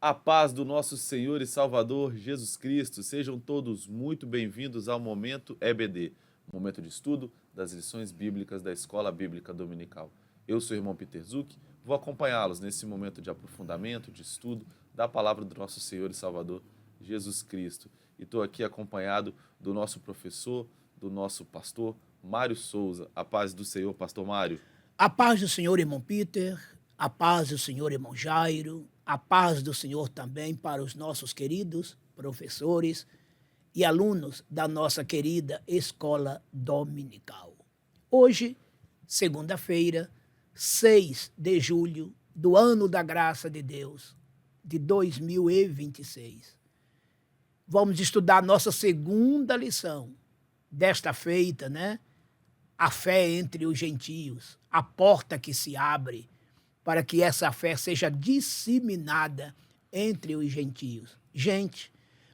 A paz do nosso Senhor e Salvador Jesus Cristo. Sejam todos muito bem-vindos ao Momento EBD, momento de estudo das lições bíblicas da Escola Bíblica Dominical. Eu sou o irmão Peter Zuc, vou acompanhá-los nesse momento de aprofundamento, de estudo da palavra do nosso Senhor e Salvador Jesus Cristo. E estou aqui acompanhado do nosso professor, do nosso pastor, Mário Souza. A paz do Senhor, pastor Mário. A paz do Senhor, irmão Peter, a paz do Senhor, irmão Jairo, a paz do Senhor também para os nossos queridos professores e alunos da nossa querida Escola Dominical. Hoje, segunda-feira, 6 de julho do ano da graça de Deus, de 2026. Vamos estudar nossa segunda lição desta feita, né? A fé entre os gentios, a porta que se abre para que essa fé seja disseminada entre os gentios. Gente,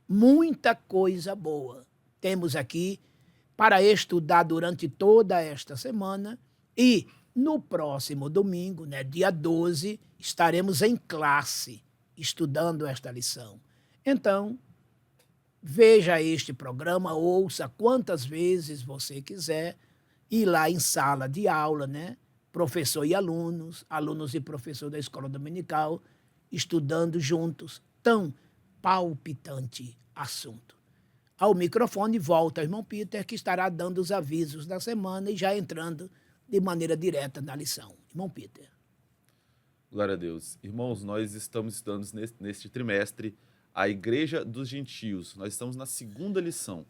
muita coisa boa temos aqui para estudar durante toda esta semana e no próximo domingo, né, dia 12, estaremos em classe estudando esta lição. Então, veja este programa, ouça quantas vezes você quiser, ir lá em sala de aula, né? Professor e alunos, alunos e professor da escola dominical, estudando juntos, tão palpitante assunto. Ao microfone volta o irmão Peter, que estará dando os avisos da semana e já entrando de maneira direta na lição. Irmão Peter. Glória a Deus. Irmãos, nós estamos estudando neste trimestre a Igreja dos Gentios. Nós estamos na segunda lição.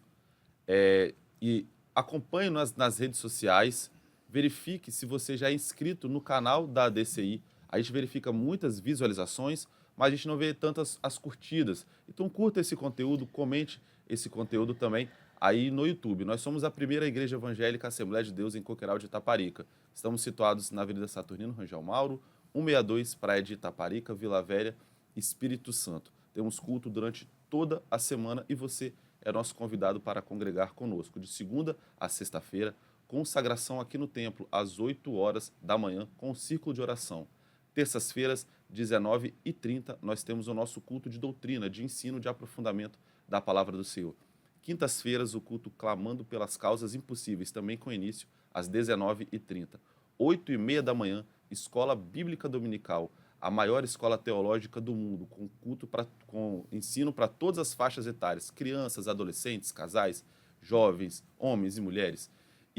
E acompanhe nas redes sociais, verifique se você já é inscrito no canal da DCI. A gente verifica muitas visualizações, mas a gente não vê tantas as curtidas. Então curta esse conteúdo, comente esse conteúdo também aí no YouTube. Nós somos a primeira igreja evangélica Assembleia de Deus em Coqueiral de Itaparica. Estamos situados na Avenida Saturnino Rangel Mauro, 162, Praia de Itaparica, Vila Velha, Espírito Santo. Temos culto durante toda a semana e você é nosso convidado para congregar conosco, de segunda a sexta-feira, consagração aqui no templo, às 8 horas da manhã, com o círculo de oração. Terças-feiras, 19h30, nós temos o nosso culto de doutrina, de ensino, de aprofundamento da palavra do Senhor. Quintas-feiras, o culto clamando pelas causas impossíveis, também com início às 19h30. 8h30 da manhã, Escola Bíblica Dominical, a maior escola teológica do mundo, com culto com ensino para todas as faixas etárias, crianças, adolescentes, casais, jovens, homens e mulheres.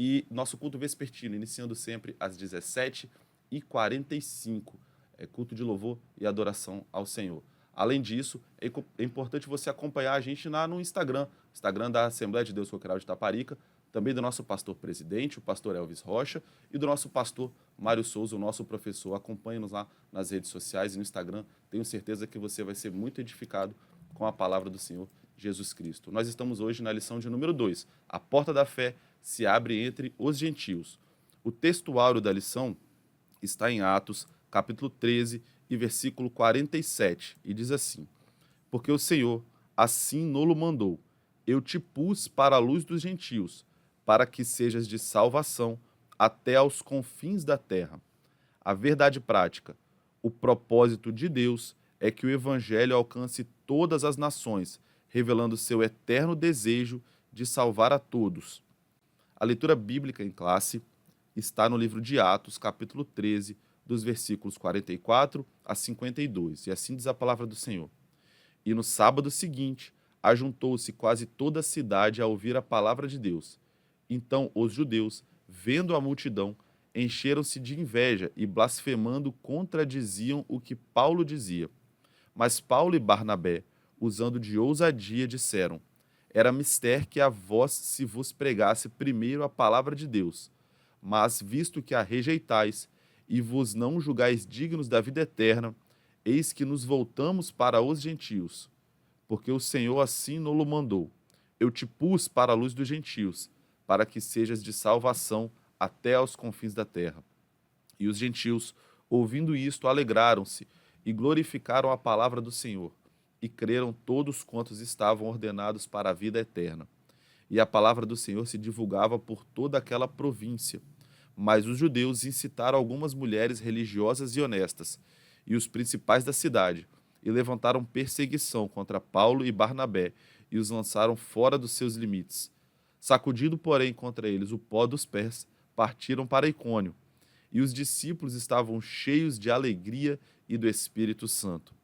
E nosso culto vespertino, iniciando sempre às 17h45, culto de louvor e adoração ao Senhor. Além disso, é importante você acompanhar a gente no Instagram da Assembleia de Deus Coqueiral de Itaparica, também do nosso pastor presidente, o pastor Elvis Rocha, e do nosso pastor Mário Souza, o nosso professor. Acompanhe-nos lá nas redes sociais e no Instagram. Tenho certeza que você vai ser muito edificado com a palavra do Senhor Jesus Cristo. Nós estamos hoje na lição de número 2. A porta da fé se abre entre os gentios. O textuário da lição está em Atos, capítulo 13 e versículo 47, e diz assim: Porque o Senhor assim nolo mandou, eu te pus para a luz dos gentios, para que sejas de salvação até aos confins da terra. A verdade prática, o propósito de Deus é que o evangelho alcance todas as nações, revelando seu eterno desejo de salvar a todos. A leitura bíblica em classe está no livro de Atos, capítulo 13, dos versículos 44 a 52, e assim diz a palavra do Senhor. E no sábado seguinte, ajuntou-se quase toda a cidade a ouvir a palavra de Deus. Então os judeus, vendo a multidão, encheram-se de inveja e, blasfemando, contradiziam o que Paulo dizia. Mas Paulo e Barnabé, usando de ousadia, disseram: Era mister que a vós se vos pregasse primeiro a palavra de Deus. Mas, visto que a rejeitais e vos não julgais dignos da vida eterna, eis que nos voltamos para os gentios. Porque o Senhor assim nolo mandou. Eu te pus para a luz dos gentios, para que sejas de salvação até aos confins da terra. E os gentios, ouvindo isto, alegraram-se e glorificaram a palavra do Senhor, e creram todos quantos estavam ordenados para a vida eterna. E a palavra do Senhor se divulgava por toda aquela província. Mas os judeus incitaram algumas mulheres religiosas e honestas, e os principais da cidade, e levantaram perseguição contra Paulo e Barnabé e os lançaram fora dos seus limites. Sacudindo, porém, contra eles o pó dos pés, partiram para Icônio, e os discípulos estavam cheios de alegria e do Espírito Santo.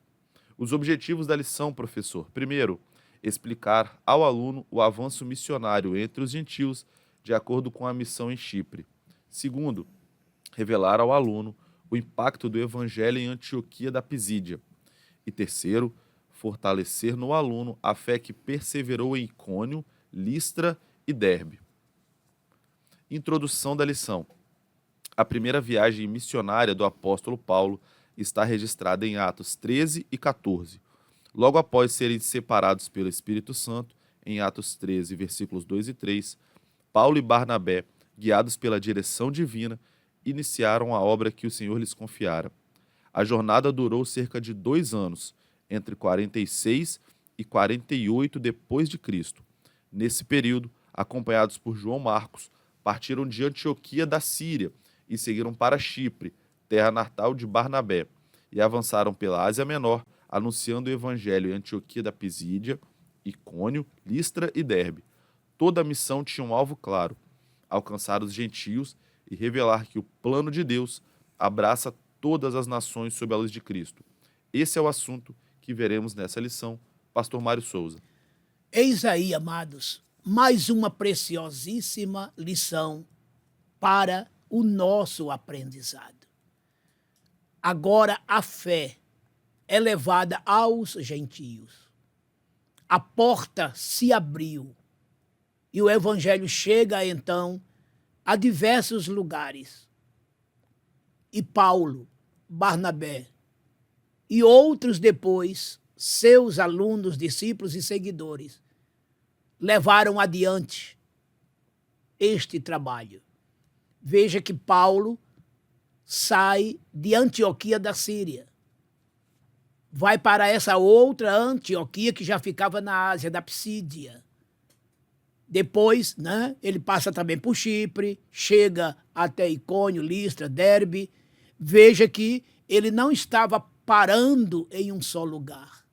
Os objetivos da lição, professor. Primeiro, explicar ao aluno o avanço missionário entre os gentios de acordo com a missão em Chipre. Segundo, revelar ao aluno o impacto do evangelho em Antioquia da Pisídia. E terceiro, fortalecer no aluno a fé que perseverou em Icônio, Listra e Derbe. Introdução da lição. A primeira viagem missionária do apóstolo Paulo está registrada em Atos 13 e 14. Logo após serem separados pelo Espírito Santo, em Atos 13, versículos 2 e 3, Paulo e Barnabé, guiados pela direção divina, iniciaram a obra que o Senhor lhes confiara. A jornada durou cerca de 2 anos, entre 46 e 48 depois de Cristo. Nesse período, acompanhados por João Marcos, partiram de Antioquia da Síria e seguiram para Chipre, terra natal de Barnabé, e avançaram pela Ásia Menor, anunciando o evangelho em Antioquia da Pisídia, Icônio, Listra e Derbe. Toda a missão tinha um alvo claro: alcançar os gentios e revelar que o plano de Deus abraça todas as nações sob a luz de Cristo. Esse é o assunto que veremos nessa lição. Pastor Mário Souza. Eis aí, amados, mais uma preciosíssima lição para o nosso aprendizado. Agora a fé é levada aos gentios. A porta se abriu e o evangelho chega então a diversos lugares. E Paulo, Barnabé e outros depois, seus alunos, discípulos e seguidores, levaram adiante este trabalho. Veja que Paulo sai de Antioquia da Síria, vai para essa outra Antioquia que já ficava na Ásia, da Psídia. Depois, ele passa também por Chipre, chega até Icônio, Listra, Derbe. Veja que ele não estava parando em um só lugar.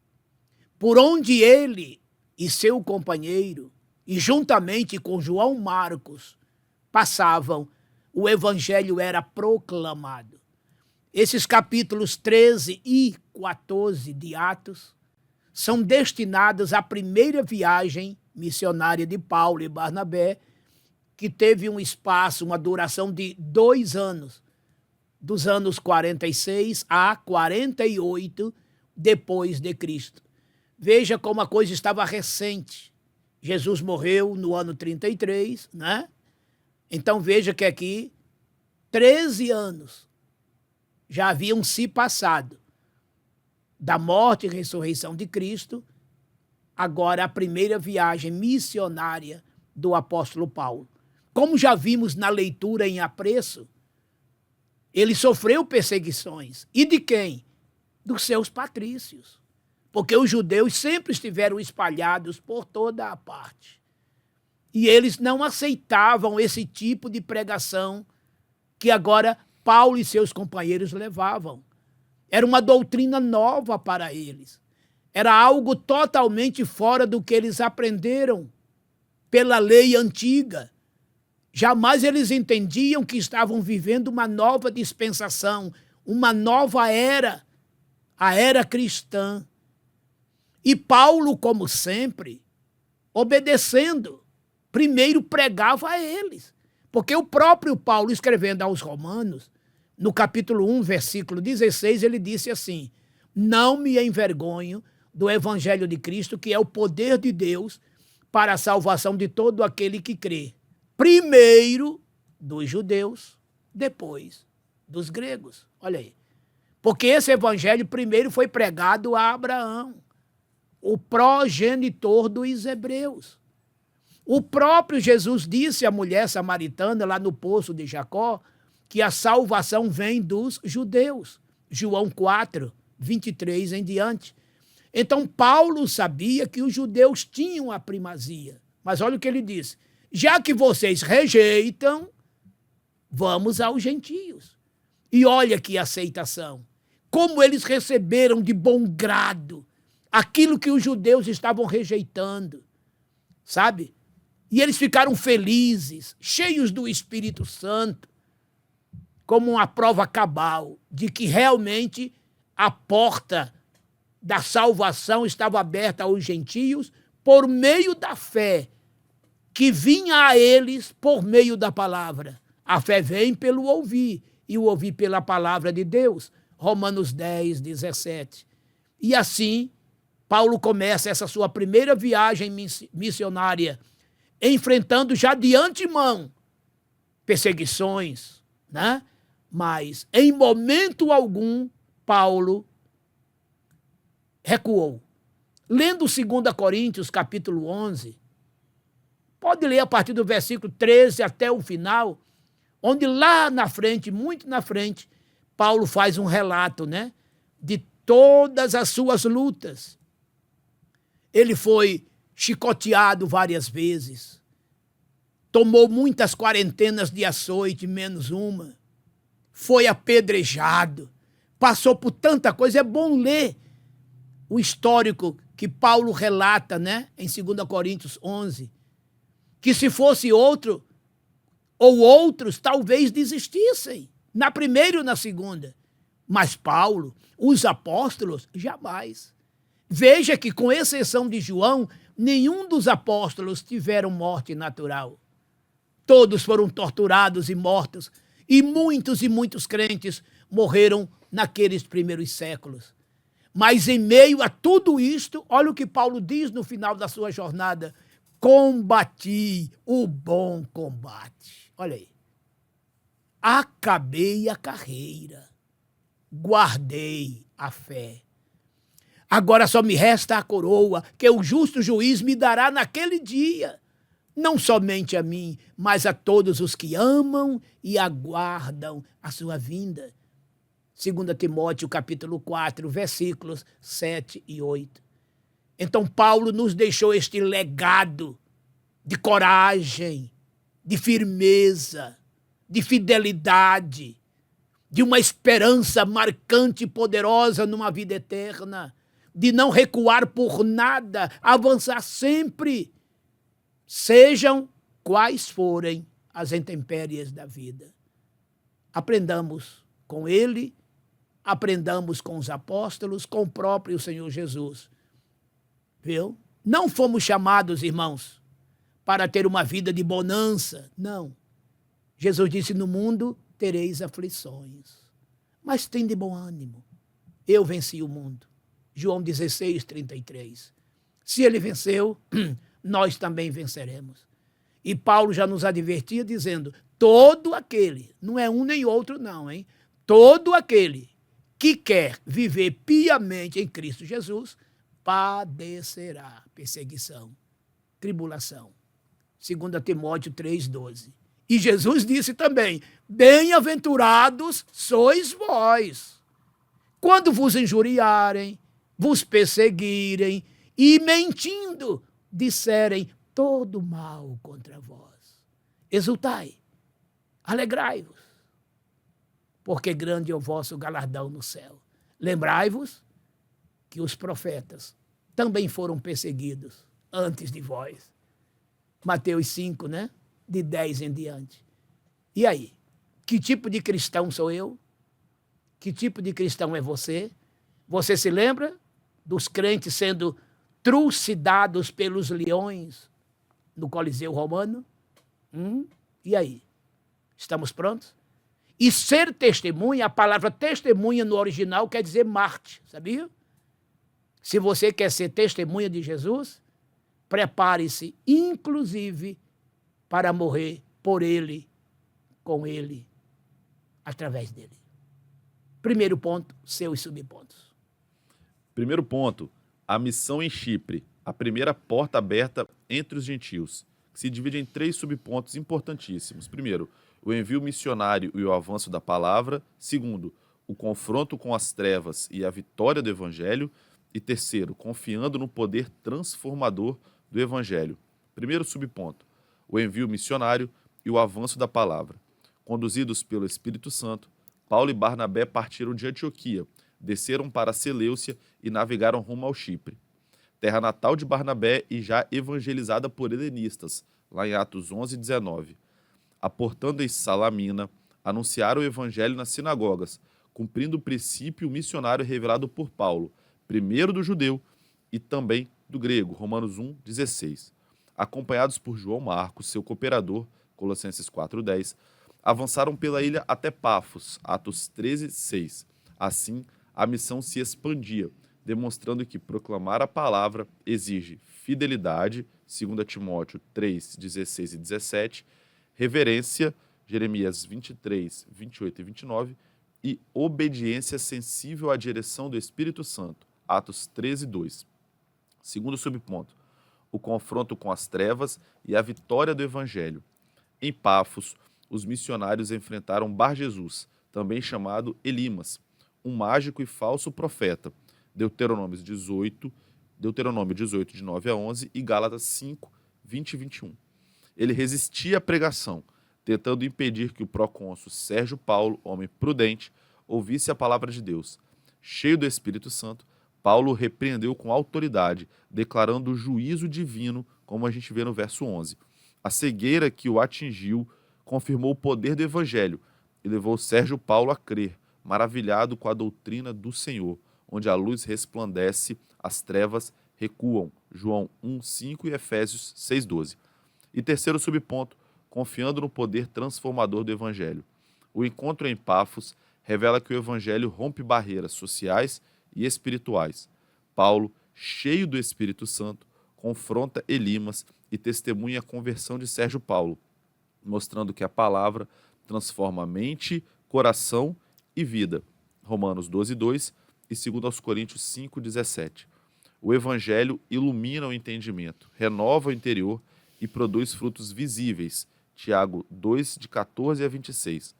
Por onde ele e seu companheiro, e juntamente com João Marcos, passavam, o evangelho era proclamado. Esses capítulos 13 e 14 de Atos são destinados à primeira viagem missionária de Paulo e Barnabé, que teve um espaço, uma duração de 2 anos, dos anos 46 a 48 depois de Cristo. Veja como a coisa estava recente. Jesus morreu no ano 33, Então veja que aqui 13 anos já haviam se passado da morte e ressurreição de Cristo. Agora a primeira viagem missionária do apóstolo Paulo. Como já vimos na leitura em apreço, ele sofreu perseguições. E de quem? Dos seus patrícios. Porque os judeus sempre estiveram espalhados por toda a parte. E eles não aceitavam esse tipo de pregação que agora Paulo e seus companheiros levavam. Era uma doutrina nova para eles. Era algo totalmente fora do que eles aprenderam pela lei antiga. Jamais eles entendiam que estavam vivendo uma nova dispensação, uma nova era, a era cristã. E Paulo, como sempre, obedecendo, primeiro pregava a eles. Porque o próprio Paulo, escrevendo aos Romanos, no capítulo 1, versículo 16, ele disse assim: não me envergonho do evangelho de Cristo, que é o poder de Deus para a salvação de todo aquele que crê. Primeiro dos judeus, depois dos gregos. Olha aí. Porque esse evangelho primeiro foi pregado a Abraão, o progenitor dos hebreus. O próprio Jesus disse à mulher samaritana lá no poço de Jacó que a salvação vem dos judeus. João 4, 23 em diante. Então Paulo sabia que os judeus tinham a primazia. Mas olha o que ele disse: já que vocês rejeitam, vamos aos gentios. E olha que aceitação. como eles receberam de bom grado aquilo que os judeus estavam rejeitando, sabe? E eles ficaram felizes, cheios do Espírito Santo, como uma prova cabal de que realmente a porta da salvação estava aberta aos gentios por meio da fé que vinha a eles por meio da palavra. A fé vem pelo ouvir, e o ouvir pela palavra de Deus. Romanos 10, 17. E assim, Paulo começa essa sua primeira viagem missionária, enfrentando já de antemão perseguições, né? Mas, em momento algum, Paulo recuou. Lendo 2 Coríntios, capítulo 11, pode ler a partir do versículo 13 até o final, onde lá na frente, muito na frente, Paulo faz um relato, né, de todas as suas lutas. Ele foi chicoteado várias vezes, tomou muitas quarentenas de açoite, menos uma, foi apedrejado, passou por tanta coisa. É bom ler o histórico que Paulo relata, né, em 2 Coríntios 11, que se fosse outro ou outros, talvez desistissem, na primeira ou na segunda. Mas Paulo, os apóstolos, jamais. Veja que, com exceção de João, nenhum dos apóstolos tiveram morte natural. Todos foram torturados e mortos, e muitos crentes morreram naqueles primeiros séculos. Mas em meio a tudo isto, olha o que Paulo diz no final da sua jornada: combati o bom combate. Olha aí. Acabei a carreira, guardei a fé. Agora só me resta a coroa que o justo juiz me dará naquele dia, não somente a mim, mas a todos os que amam e aguardam a sua vinda. 2 Timóteo, capítulo 4, versículos 7 e 8. Então Paulo nos deixou este legado de coragem, de firmeza, de fidelidade, de uma esperança marcante e poderosa numa vida eterna, de não recuar por nada, avançar sempre, sejam quais forem as intempéries da vida. Aprendamos com ele, aprendamos com os apóstolos, com o próprio Senhor Jesus. Viu? Não fomos chamados, irmãos, para ter uma vida de bonança, não. Jesus disse: no mundo tereis aflições, mas tem de bom ânimo. Eu venci o mundo. João 16, 33. Se ele venceu, nós também venceremos. E Paulo já nos advertia dizendo: todo aquele, não é um nem outro não, hein? Todo aquele que quer viver piamente em Cristo Jesus, padecerá perseguição, tribulação. 2 Timóteo 3,12. E Jesus disse também: bem-aventurados sois vós, quando vos injuriarem, vos perseguirem e, mentindo, disserem todo mal contra vós. Exultai, alegrai-vos, porque grande é o vosso galardão no céu. Lembrai-vos que os profetas também foram perseguidos antes de vós. Mateus 5, né? De 10 em diante. E aí? Que tipo de cristão sou eu? Que tipo de cristão é você? Você se lembra dos crentes sendo trucidados pelos leões no Coliseu Romano? E aí? Estamos prontos? E ser testemunha, a palavra testemunha no original quer dizer mártir, sabia? Se você quer ser testemunha de Jesus, prepare-se, inclusive, para morrer por ele, com ele, através dele. Primeiro ponto, seus subpontos. Primeiro ponto, a missão em Chipre, a primeira porta aberta entre os gentios, que se divide em 3 subpontos importantíssimos. Primeiro, o envio missionário e o avanço da palavra. Segundo, o confronto com as trevas e a vitória do evangelho. E terceiro, confiando no poder transformador do evangelho. Primeiro subponto, o envio missionário e o avanço da palavra. Conduzidos pelo Espírito Santo, Paulo e Barnabé partiram de Antioquia, desceram para Seleucia e navegaram rumo ao Chipre, terra natal de Barnabé e já evangelizada por helenistas, lá em Atos 11, 19. Aportando em Salamina, anunciaram o evangelho nas sinagogas, cumprindo o princípio missionário revelado por Paulo, primeiro do judeu e também do grego, Romanos 1, 16. Acompanhados por João Marcos, seu cooperador, Colossenses 4:10, avançaram pela ilha até Pafos, Atos 13, 6. Assim, a missão se expandia, demonstrando que proclamar a palavra exige fidelidade, 2 Timóteo 3, 16 e 17, reverência, Jeremias 23, 28 e 29, e obediência sensível à direção do Espírito Santo, Atos 13, 2. Segundo subponto, o confronto com as trevas e a vitória do Evangelho. Em Pafos, os missionários enfrentaram Bar-Jesus, também chamado Elimas, um mágico e falso profeta, Deuteronômio 18, de 9 a 11 e Gálatas 5, 20 e 21. Ele resistia à pregação, tentando impedir que o procônsul Sérgio Paulo, homem prudente, ouvisse a palavra de Deus. Cheio do Espírito Santo, Paulo repreendeu com autoridade, declarando o juízo divino, como a gente vê no verso 11. A cegueira que o atingiu confirmou o poder do Evangelho e levou Sérgio Paulo a crer, maravilhado com a doutrina do Senhor, onde a luz resplandece, as trevas recuam. João 1:5 e Efésios 6:12. E terceiro subponto, confiando no poder transformador do Evangelho. O encontro em Pafos revela que o Evangelho rompe barreiras sociais e espirituais. Paulo, cheio do Espírito Santo, confronta Elimas e testemunha a conversão de Sérgio Paulo, mostrando que a palavra transforma mente, coração e vida. Romanos 12:2 e 2 Coríntios 5:17. O Evangelho ilumina o entendimento, renova o interior e produz frutos visíveis. Tiago 2, de 14 a 26.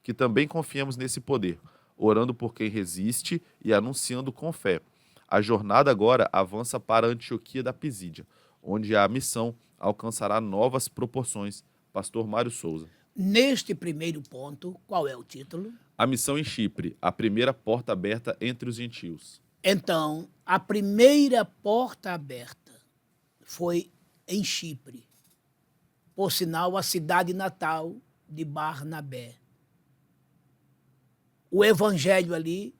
Que também confiemos nesse poder, orando por quem resiste e anunciando com fé. A jornada agora avança para a Antioquia da Pisídia, onde a missão alcançará novas proporções. Pastor Mário Souza. Neste primeiro ponto, qual é o título? A missão em Chipre, a primeira porta aberta entre os gentios. Então, a primeira porta aberta foi em Chipre, por sinal, a cidade natal de Barnabé. O evangelho ali,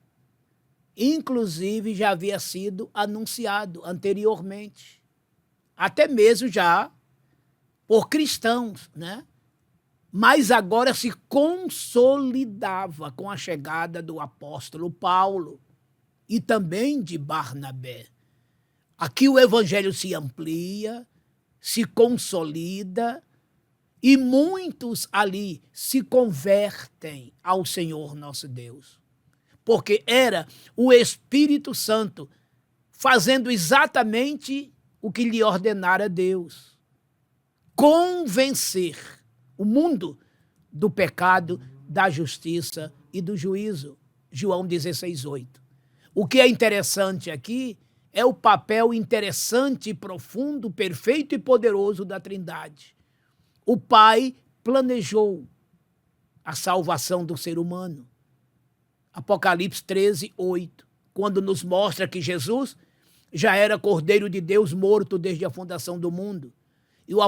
inclusive, já havia sido anunciado anteriormente, até mesmo já por cristãos, né? Mas agora se consolidava com a chegada do apóstolo Paulo e também de Barnabé. Aqui o evangelho se amplia, se consolida e muitos ali se convertem ao Senhor nosso Deus. Porque era o Espírito Santo fazendo exatamente o que lhe ordenara Deus. Convencer o mundo do pecado, da justiça e do juízo. João 16:8. O que é interessante aqui é o papel interessante, profundo, perfeito e poderoso da Trindade. O Pai planejou a salvação do ser humano. Apocalipse 13:8, quando nos mostra que Jesus já era Cordeiro de Deus morto desde a fundação do mundo. E o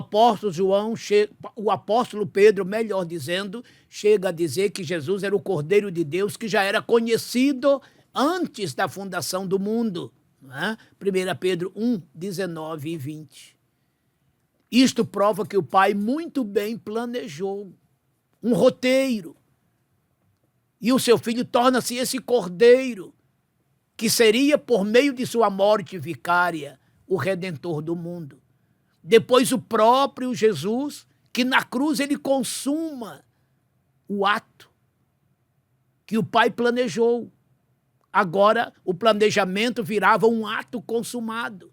apóstolo Pedro, melhor dizendo, chega a dizer que Jesus era o Cordeiro de Deus que já era conhecido antes da fundação do mundo. Não é? 1 Pedro 1, 19 e 20. Isto prova que o Pai muito bem planejou um roteiro. E o seu Filho torna-se esse Cordeiro, que seria, por meio de sua morte vicária, o Redentor do mundo. Depois o próprio Jesus, que na cruz ele consuma o ato que o Pai planejou. Agora o planejamento virava um ato consumado.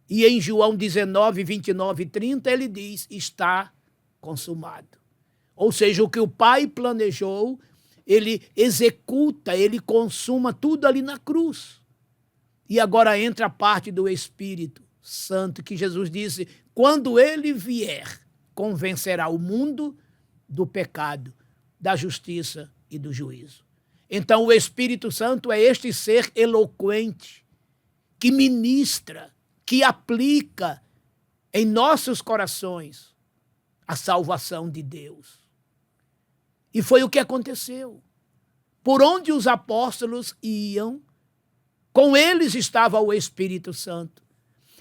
E em João 19, 29 e 30 ele diz, está consumado. Ou seja, o que o Pai planejou, ele executa, ele consuma tudo ali na cruz. E agora entra a parte do Espírito Santo, que Jesus disse, quando ele vier, convencerá o mundo do pecado, da justiça e do juízo. Então, o Espírito Santo é este ser eloquente, que ministra, que aplica em nossos corações a salvação de Deus. E foi o que aconteceu. Por onde os apóstolos iam, com eles estava o Espírito Santo.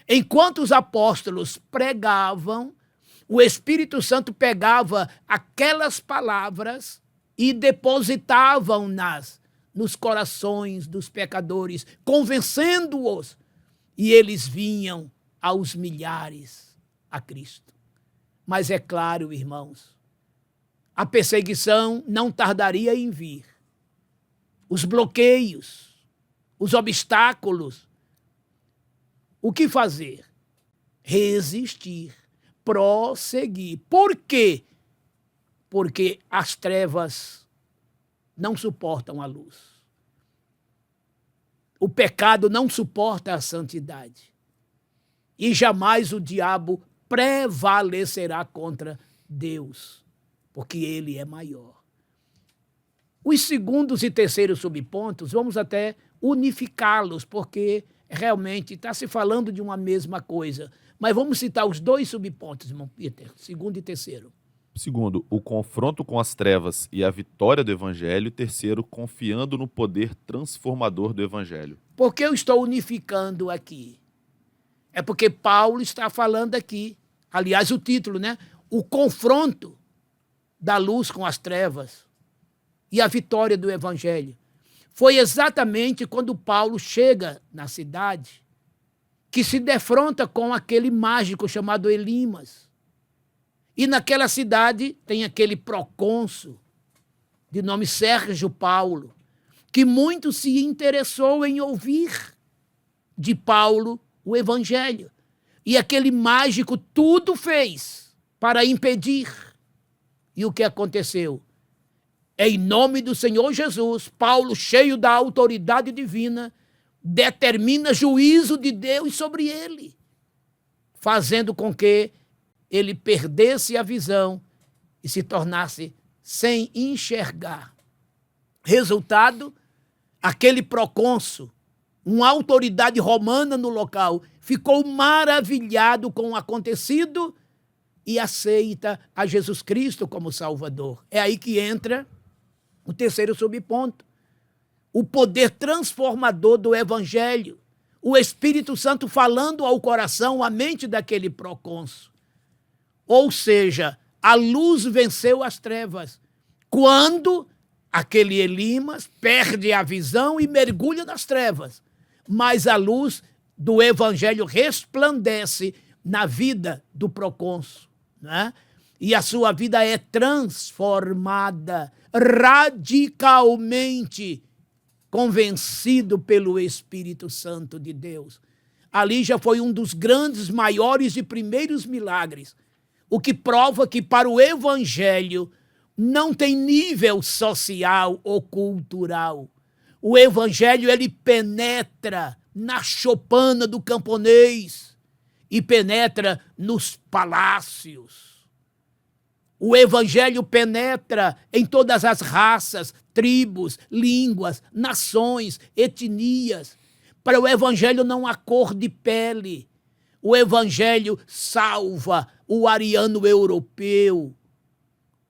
Enquanto os apóstolos pregavam, o Espírito Santo pegava aquelas palavras e depositavam-nas nos corações dos pecadores, convencendo-os, e eles vinham aos milhares a Cristo. Mas é claro, irmãos, a perseguição não tardaria em vir. Os bloqueios, os obstáculos. O que fazer? Resistir, prosseguir. Por quê? Porque as trevas não suportam a luz. O pecado não suporta a santidade. E jamais o diabo prevalecerá contra Deus, porque ele é maior. Os segundos e terceiros subpontos, vamos até unificá-los, porque realmente está se falando de uma mesma coisa. Mas vamos citar os dois subpontos, irmão Peter, segundo e terceiro. Segundo, o confronto com as trevas e a vitória do Evangelho. Terceiro, confiando no poder transformador do Evangelho. Por que eu estou unificando aqui? É porque Paulo está falando aqui, aliás, o título, né? O confronto da luz com as trevas e a vitória do Evangelho. Foi exatamente quando Paulo chega na cidade que se defronta com aquele mágico chamado Elimas. E naquela cidade tem aquele procônsul, de nome Sérgio Paulo, que muito se interessou em ouvir de Paulo o Evangelho. E aquele mágico tudo fez para impedir. E o que aconteceu? Em nome do Senhor Jesus, Paulo, cheio da autoridade divina, determina juízo de Deus sobre ele, fazendo com que ele perdesse a visão e se tornasse sem enxergar. Resultado, aquele procônsul, uma autoridade romana no local, ficou maravilhado com o acontecido e aceita a Jesus Cristo como Salvador. É aí que entra o terceiro subponto. O poder transformador do Evangelho. O Espírito Santo falando ao coração, à mente daquele procônsul. Ou seja, a luz venceu as trevas. Quando aquele Elimas perde a visão e mergulha nas trevas. Mas a luz do Evangelho resplandece na vida do procônsul, né? E a sua vida é transformada radicalmente, convencido pelo Espírito Santo de Deus. Ali já foi um dos grandes, maiores e primeiros milagres, o que prova que para o Evangelho não tem nível social ou cultural. O Evangelho, ele penetra na choupana do camponês e penetra nos palácios. O Evangelho penetra em todas as raças, tribos, línguas, nações, etnias. Para o Evangelho não há cor de pele. O Evangelho salva o ariano europeu,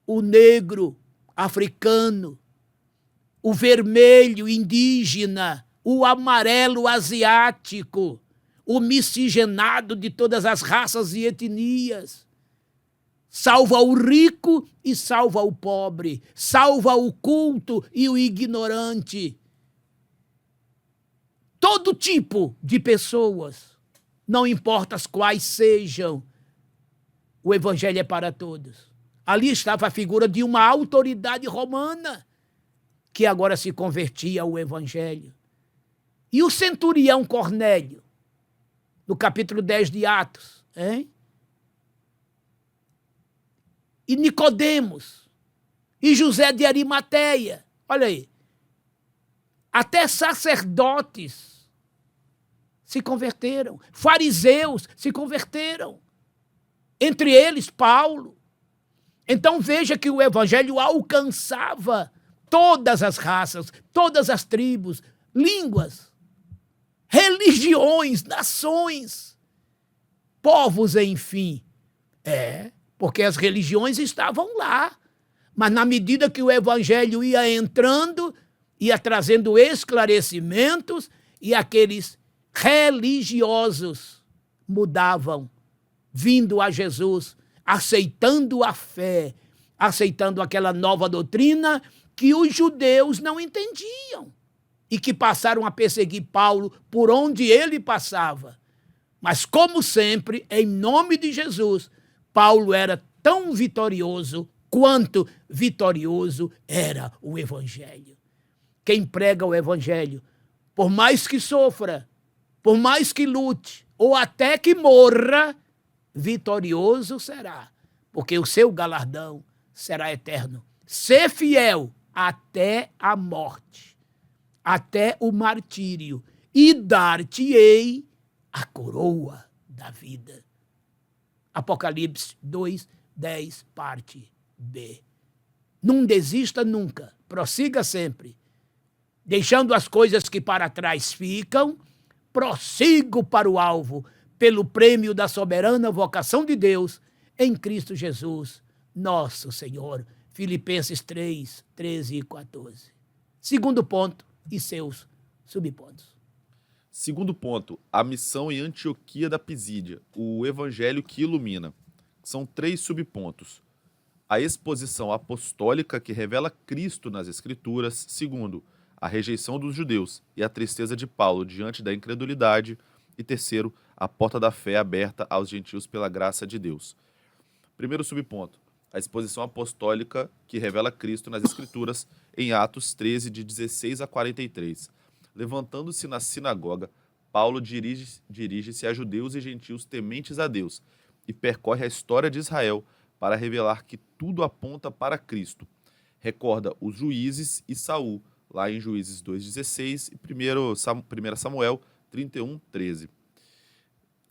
o negro africano, o vermelho indígena, o amarelo asiático, o miscigenado de todas as raças e etnias. Salva o rico e salva o pobre, salva o culto e o ignorante. Todo tipo de pessoas, não importa as quais sejam, o Evangelho é para todos. Ali estava a figura de uma autoridade romana, que agora se convertia ao Evangelho. E o centurião Cornélio, no capítulo 10 de Atos, hein? E Nicodemos, e José de Arimateia, olha aí, até sacerdotes se converteram, fariseus se converteram, entre eles Paulo. Então veja que o Evangelho alcançava todas as raças, todas as tribos, línguas, religiões, nações, povos, enfim. Porque as religiões estavam lá. Mas na medida que o evangelho ia entrando, ia trazendo esclarecimentos, e aqueles religiosos mudavam, vindo a Jesus, aceitando a fé, aceitando aquela nova doutrina que os judeus não entendiam e que passaram a perseguir Paulo por onde ele passava. Mas, como sempre, em nome de Jesus, Paulo era tão vitorioso quanto vitorioso era o evangelho. Quem prega o evangelho, por mais que sofra, por mais que lute, ou até que morra, vitorioso será, porque o seu galardão será eterno. Ser fiel até a morte, até o martírio, e dar-te-ei a coroa da vida. Apocalipse 2, 10, parte B. Não desista nunca, prossiga sempre. Deixando as coisas que para trás ficam, prossigo para o alvo, pelo prêmio da soberana vocação de Deus, em Cristo Jesus, nosso Senhor. Filipenses 3, 13 e 14. Segundo ponto e seus subpontos. Segundo ponto, a missão em Antioquia da Pisídia, o evangelho que ilumina. São 3 subpontos. A exposição apostólica que revela Cristo nas Escrituras. Segundo, a rejeição dos judeus e a tristeza de Paulo diante da incredulidade. E terceiro, a porta da fé aberta aos gentios pela graça de Deus. Primeiro subponto, a exposição apostólica que revela Cristo nas Escrituras em Atos 13, de 16 a 43. Levantando-se na sinagoga, Paulo dirige-se a judeus e gentios tementes a Deus e percorre a história de Israel para revelar que tudo aponta para Cristo. Recorda os juízes e Saul, lá em Juízes 2,16 e 1 Samuel 31:13.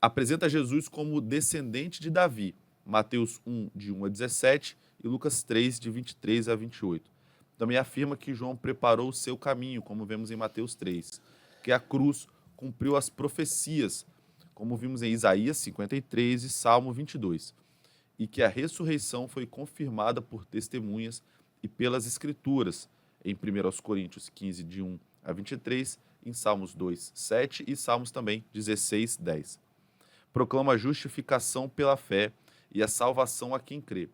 Apresenta Jesus como descendente de Davi, Mateus 1, de 1 a 17 e Lucas 3, de 23 a 28. Também afirma que João preparou o seu caminho, como vemos em Mateus 3, que a cruz cumpriu as profecias, como vimos em Isaías 53 e Salmo 22, e que a ressurreição foi confirmada por testemunhas e pelas Escrituras, em 1 Coríntios 15, de 1 a 23, em Salmos 2, 7 e Salmos também 16, 10. Proclama a justificação pela fé e a salvação a quem crê.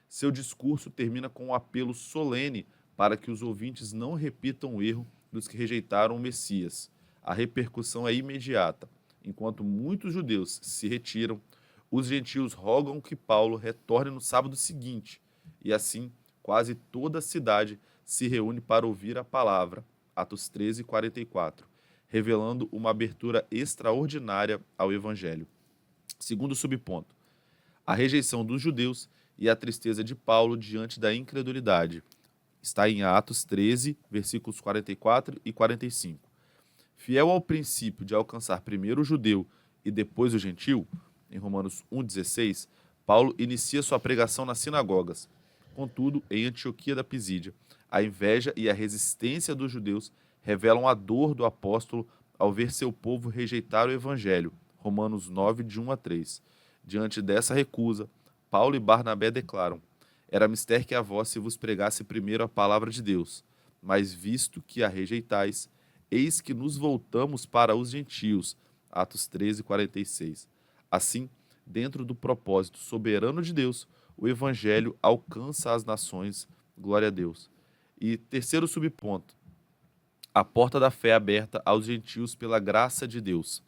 Seu discurso termina com um apelo solene para que os ouvintes não repitam o erro dos que rejeitaram o Messias. A repercussão é imediata. Enquanto muitos judeus se retiram, os gentios rogam que Paulo retorne no sábado seguinte, e assim quase toda a cidade se reúne para ouvir a palavra. Atos 13, 44, revelando uma abertura extraordinária ao Evangelho. Segundo subponto, a rejeição dos judeus e a tristeza de Paulo diante da incredulidade. Está em Atos 13, versículos 44 e 45. Fiel ao princípio de alcançar primeiro o judeu e depois o gentil, em Romanos 1,16, Paulo inicia sua pregação nas sinagogas. Contudo, em Antioquia da Pisídia, a inveja e a resistência dos judeus revelam a dor do apóstolo ao ver seu povo rejeitar o evangelho. Romanos 9, de 1 a 3. Diante dessa recusa, Paulo e Barnabé declaram: era mister que a vós se vos pregasse primeiro a palavra de Deus, mas visto que a rejeitais, eis que nos voltamos para os gentios. Atos 13, 46. Assim, dentro do propósito soberano de Deus, o evangelho alcança as nações. Glória a Deus. E terceiro subponto, a porta da fé aberta aos gentios pela graça de Deus.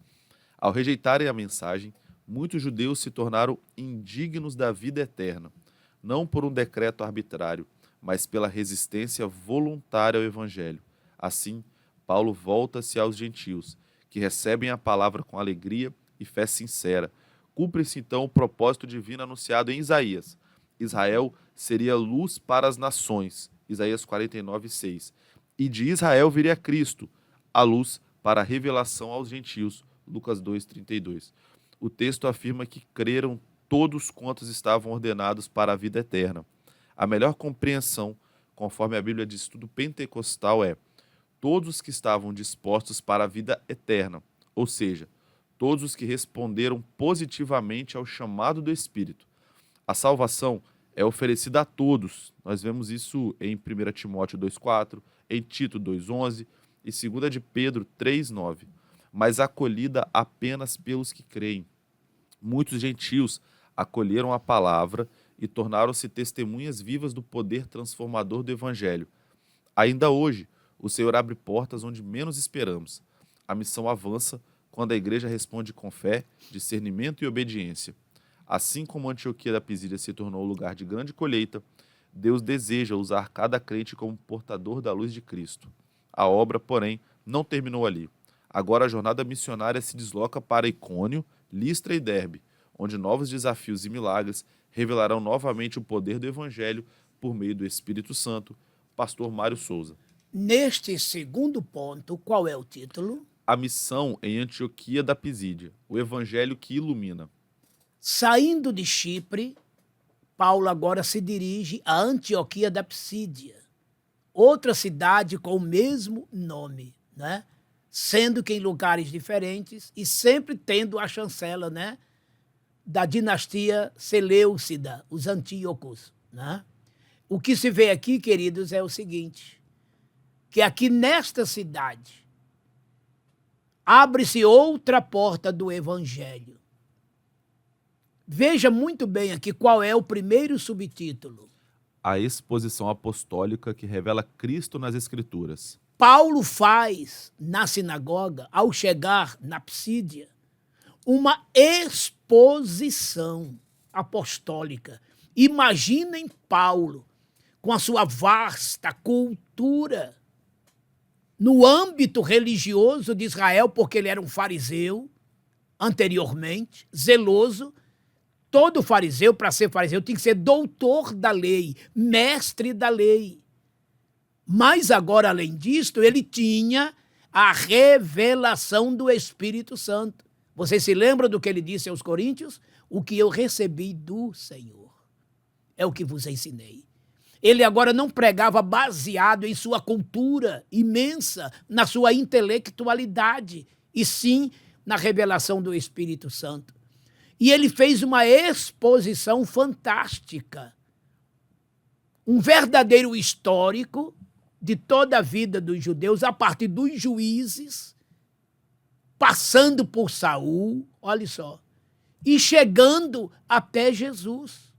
Ao rejeitarem a mensagem, muitos judeus se tornaram indignos da vida eterna, não por um decreto arbitrário, mas pela resistência voluntária ao evangelho. Assim, Paulo volta-se aos gentios, que recebem a palavra com alegria e fé sincera. Cumpre-se então o propósito divino anunciado em Isaías. Israel seria luz para as nações. Isaías 49, 6. E de Israel viria Cristo, a luz para a revelação aos gentios. Lucas 2, 32. O texto afirma que creram todos quantos estavam ordenados para a vida eterna. A melhor compreensão conforme a Bíblia de Estudo Pentecostal, é todos os que estavam dispostos para a vida eterna, ou seja, todos os que responderam positivamente ao chamado do Espírito. A salvação é oferecida a todos. Nós vemos isso em 1 Timóteo 2,4, em Tito 2,11 e 2 de Pedro 3,9. Mas acolhida apenas pelos que creem. Muitos gentios acolheram a palavra e tornaram-se testemunhas vivas do poder transformador do Evangelho. Ainda hoje, o Senhor abre portas onde menos esperamos. A missão avança quando a igreja responde com fé, discernimento e obediência. Assim como Antioquia da Pisídia se tornou lugar de grande colheita, Deus deseja usar cada crente como portador da luz de Cristo. A obra, porém, não terminou ali. Agora a jornada missionária se desloca para Icônio, Listra e Derbe, onde novos desafios e milagres revelarão novamente o poder do Evangelho por meio do Espírito Santo. Pastor Mário Souza. Neste segundo ponto, qual é o título? A missão em Antioquia da Pisídia, o Evangelho que ilumina. Saindo de Chipre, Paulo agora se dirige a Antioquia da Pisídia, outra cidade com o mesmo nome, né? Sendo que em lugares diferentes e sempre tendo a chancela, né, da dinastia Seleucida, os Antíocos, né? O que se vê aqui, queridos, é o seguinte, que aqui nesta cidade abre-se outra porta do Evangelho. Veja muito bem aqui qual é o primeiro subtítulo. A exposição apostólica que revela Cristo nas Escrituras. Paulo faz na sinagoga, ao chegar na Pisídia, uma exposição apostólica. Imaginem Paulo, com a sua vasta cultura, no âmbito religioso de Israel, porque ele era um fariseu, anteriormente, zeloso. Todo fariseu, para ser fariseu, tem que ser doutor da lei, mestre da lei. Mas agora, além disto, ele tinha a revelação do Espírito Santo. Vocês se lembram do que ele disse aos Coríntios? O que eu recebi do Senhor é o que vos ensinei. Ele agora não pregava baseado em sua cultura imensa, na sua intelectualidade, e sim na revelação do Espírito Santo. E ele fez uma exposição fantástica, um verdadeiro histórico de toda a vida dos judeus, a partir dos juízes, passando por Saul, olha só, e chegando até Jesus,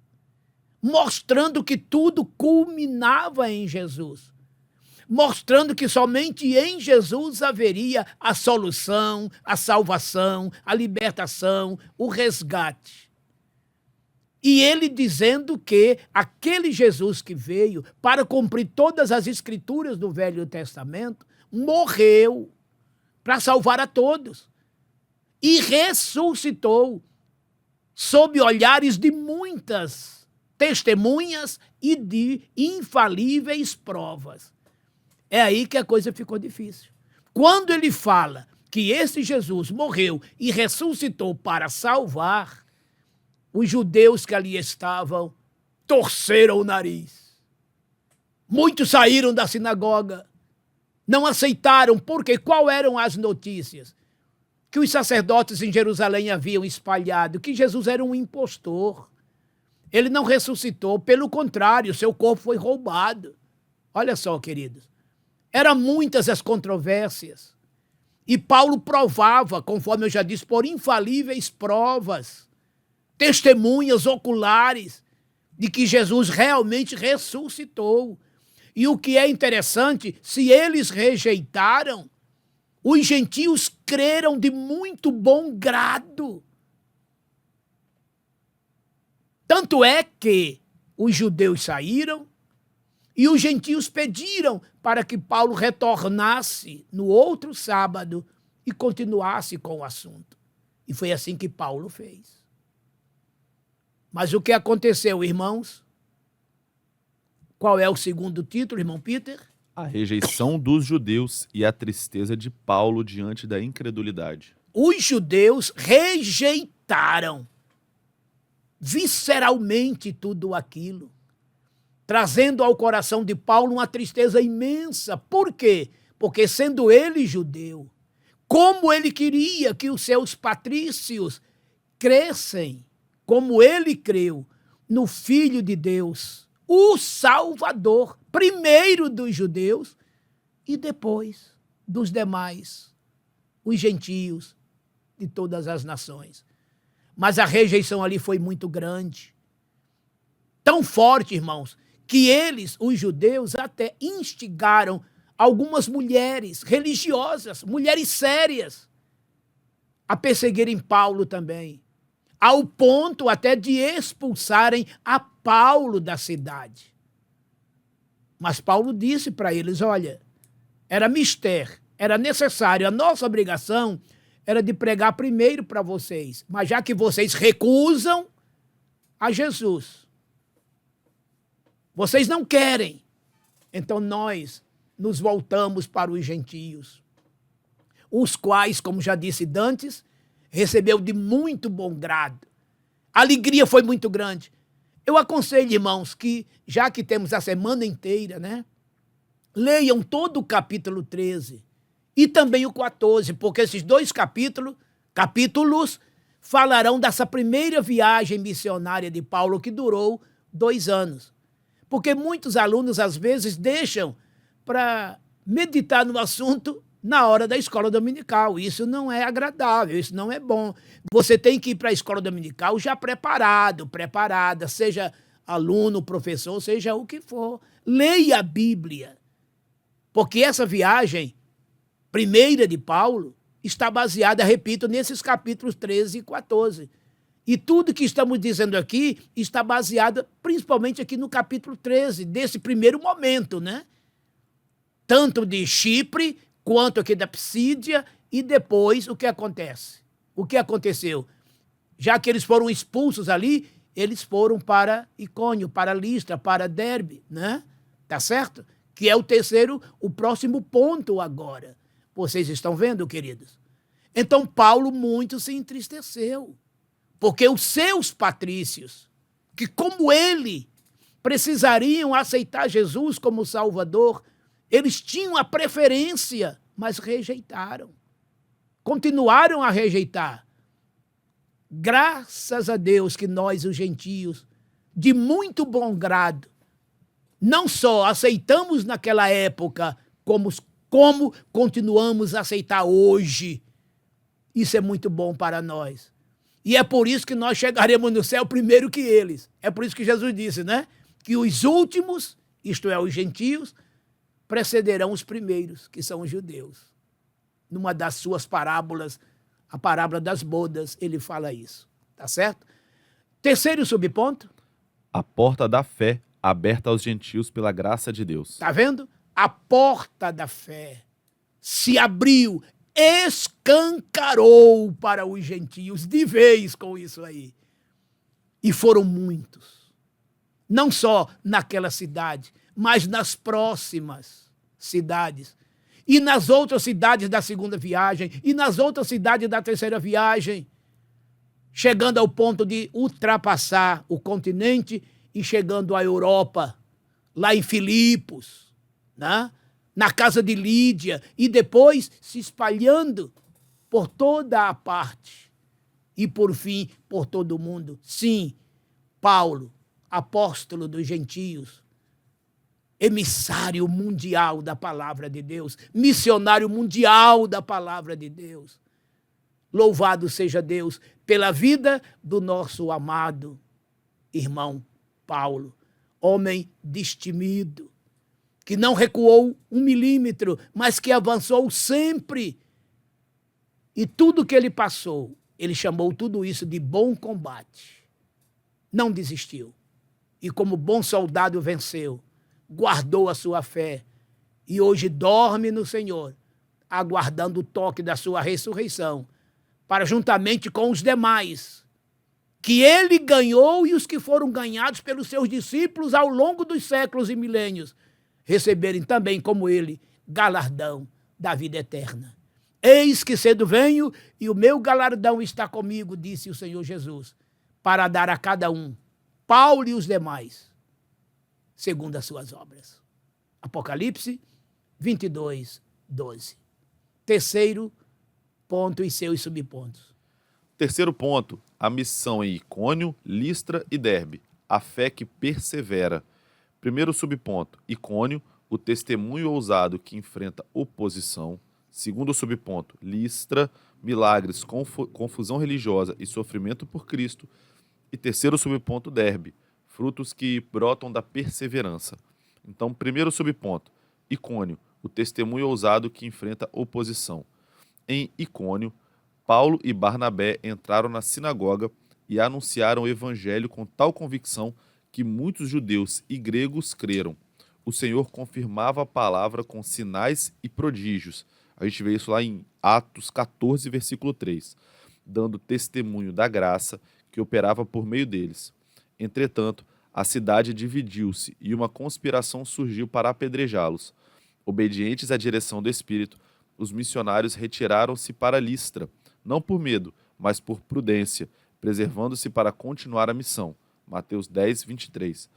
mostrando que tudo culminava em Jesus, mostrando que somente em Jesus haveria a solução, a salvação, a libertação, o resgate. E ele dizendo que aquele Jesus que veio para cumprir todas as escrituras do Velho Testamento, morreu para salvar a todos e ressuscitou sob olhares de muitas testemunhas e de infalíveis provas. É aí que a coisa ficou difícil. Quando ele fala que esse Jesus morreu e ressuscitou para salvar, os judeus que ali estavam torceram o nariz. Muitos saíram da sinagoga, não aceitaram, porque qual eram as notícias? Que os sacerdotes em Jerusalém haviam espalhado, que Jesus era um impostor. Ele não ressuscitou, pelo contrário, seu corpo foi roubado. Olha só, queridos, eram muitas as controvérsias. E Paulo provava, conforme eu já disse, por infalíveis provas, testemunhas oculares de que Jesus realmente ressuscitou. E o que é interessante, se eles rejeitaram, os gentios creram de muito bom grado. Tanto é que os judeus saíram e os gentios pediram para que Paulo retornasse no outro sábado e continuasse com o assunto. E foi assim que Paulo fez. Mas o que aconteceu, irmãos? Qual é o segundo título, irmão Peter? A rejeição dos judeus e a tristeza de Paulo diante da incredulidade. Os judeus rejeitaram visceralmente tudo aquilo. trazendo ao coração de Paulo uma tristeza imensa. Por quê? Porque sendo ele judeu, como ele queria que os seus patrícios crescem, como ele creu no Filho de Deus, o Salvador, primeiro dos judeus e depois dos demais, os gentios de todas as nações. Mas a rejeição ali foi muito grande, tão forte, irmãos, que eles, os judeus, até instigaram algumas mulheres religiosas, mulheres sérias, a perseguirem Paulo também, ao ponto até de expulsarem a Paulo da cidade. Mas Paulo disse para eles, olha, era mister, era necessário, a nossa obrigação era de pregar primeiro para vocês, mas já que vocês recusam a Jesus, vocês não querem, então nós nos voltamos para os gentios, os quais, como já disse dantes, recebeu de muito bom grado. A alegria foi muito grande. Eu aconselho, irmãos, que já que temos a semana inteira, né, leiam todo o capítulo 13 e também o 14, porque esses dois capítulos falarão dessa primeira viagem missionária de Paulo, que durou 2 anos. Porque muitos alunos, às vezes, deixam para meditar no assunto na hora da escola dominical. Isso não é agradável, isso não é bom. Você tem que ir para a escola dominical já preparada, seja aluno, professor, seja o que for. Leia a Bíblia, porque essa viagem primeira de Paulo está baseada, repito, nesses capítulos 13 e 14. E tudo que estamos dizendo aqui está baseado principalmente aqui no capítulo 13, desse primeiro momento, né? Tanto de Chipre quanto aqui da Psídia, e depois o que acontece? O que aconteceu? Já que eles foram expulsos ali, eles foram para Icônio, para Listra, para Derbe, né? Tá certo? Que é o próximo ponto agora. Vocês estão vendo, queridos? Então Paulo muito se entristeceu, porque os seus patrícios, que como ele precisariam aceitar Jesus como Salvador, eles tinham a preferência, mas rejeitaram. Continuaram a rejeitar. Graças a Deus que nós, os gentios, de muito bom grado, não só aceitamos naquela época, como continuamos a aceitar hoje. Isso é muito bom para nós. E é por isso que nós chegaremos no céu primeiro que eles. É por isso que Jesus disse, né? Que os últimos, isto é, os gentios, precederão os primeiros, que são os judeus. Numa das suas parábolas, a parábola das bodas, ele fala isso. Tá certo? Terceiro subponto. A porta da fé aberta aos gentios pela graça de Deus. Tá vendo? A porta da fé se abriu, escancarou para os gentios, de vez com isso aí. E foram muitos. Não só naquela cidade, mas nas próximas cidades. E nas outras cidades da segunda viagem, e nas outras cidades da terceira viagem, chegando ao ponto de ultrapassar o continente e chegando à Europa, lá em Filipos, né? Na casa de Lídia, e depois se espalhando por toda a parte e, por fim, por todo o mundo. Sim, Paulo, apóstolo dos gentios, emissário mundial da palavra de Deus, missionário mundial da palavra de Deus. Louvado seja Deus pela vida do nosso amado irmão Paulo, homem destemido, que não recuou 1 milímetro, mas que avançou sempre. E tudo que ele passou, ele chamou tudo isso de bom combate. Não desistiu. E como bom soldado venceu, guardou a sua fé. E hoje dorme no Senhor, aguardando o toque da sua ressurreição, para juntamente com os demais, que ele ganhou e os que foram ganhados pelos seus discípulos ao longo dos séculos e milênios, receberem também, como ele, galardão da vida eterna. Eis que cedo venho e o meu galardão está comigo, disse o Senhor Jesus, para dar a cada um, Paulo e os demais, segundo as suas obras. Apocalipse 22, 12. Terceiro ponto e seus subpontos. Terceiro ponto, a missão em Icônio, Listra e Derbe, a fé que persevera. Primeiro subponto, Icônio, o testemunho ousado que enfrenta oposição. Segundo subponto, Listra, milagres, confusão religiosa e sofrimento por Cristo. E terceiro subponto, Derbe, frutos que brotam da perseverança. Então, primeiro subponto, Icônio, o testemunho ousado que enfrenta oposição. Em Icônio, Paulo e Barnabé entraram na sinagoga e anunciaram o evangelho com tal convicção que muitos judeus e gregos creram. O Senhor confirmava a palavra com sinais e prodígios. A gente vê isso lá em Atos 14, versículo 3, dando testemunho da graça que operava por meio deles. Entretanto, a cidade dividiu-se e uma conspiração surgiu para apedrejá-los. Obedientes à direção do Espírito, os missionários retiraram-se para Listra, não por medo, mas por prudência, preservando-se para continuar a missão. Mateus 10, 23.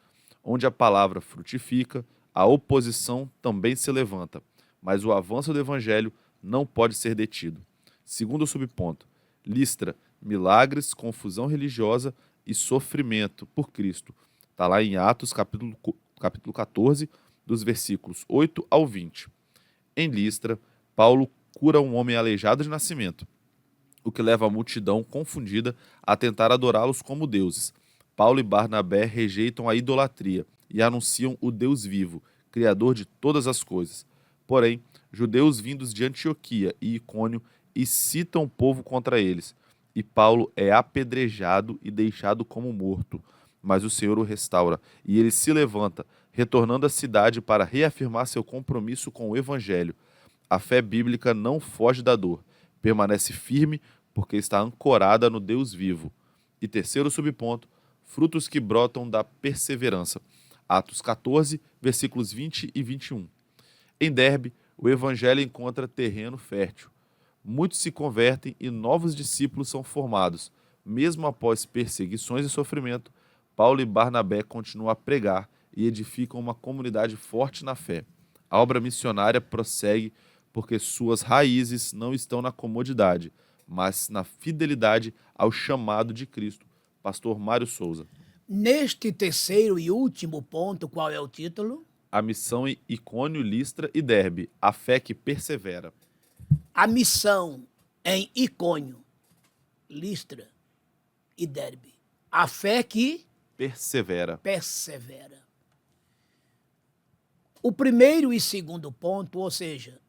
Onde a palavra frutifica, a oposição também se levanta, mas o avanço do evangelho não pode ser detido. Segundo subponto, Listra, milagres, confusão religiosa e sofrimento por Cristo. Está lá em Atos, capítulo 14, dos versículos 8 ao 20. Em Listra, Paulo cura um homem aleijado de nascimento, o que leva a multidão confundida a tentar adorá-los como deuses. Paulo e Barnabé rejeitam a idolatria e anunciam o Deus vivo, Criador de todas as coisas. Porém, judeus vindos de Antioquia e Icônio incitam o povo contra eles, e Paulo é apedrejado e deixado como morto. Mas o Senhor o restaura, e ele se levanta, retornando à cidade para reafirmar seu compromisso com o Evangelho. A fé bíblica não foge da dor, permanece firme porque está ancorada no Deus vivo. E terceiro subponto, frutos que brotam da perseverança. Atos 14, versículos 20 e 21. Em Derbe, o Evangelho encontra terreno fértil. Muitos se convertem e novos discípulos são formados. Mesmo após perseguições e sofrimento, Paulo e Barnabé continuam a pregar e edificam uma comunidade forte na fé. A obra missionária prossegue porque suas raízes não estão na comodidade, mas na fidelidade ao chamado de Cristo. Pastor Mário Souza. Neste terceiro e último ponto, qual é o título? A missão em Icônio, Listra e Derbe, a fé que persevera. A missão em Icônio, Listra e Derbe, a fé que persevera. O primeiro e segundo ponto, ou seja,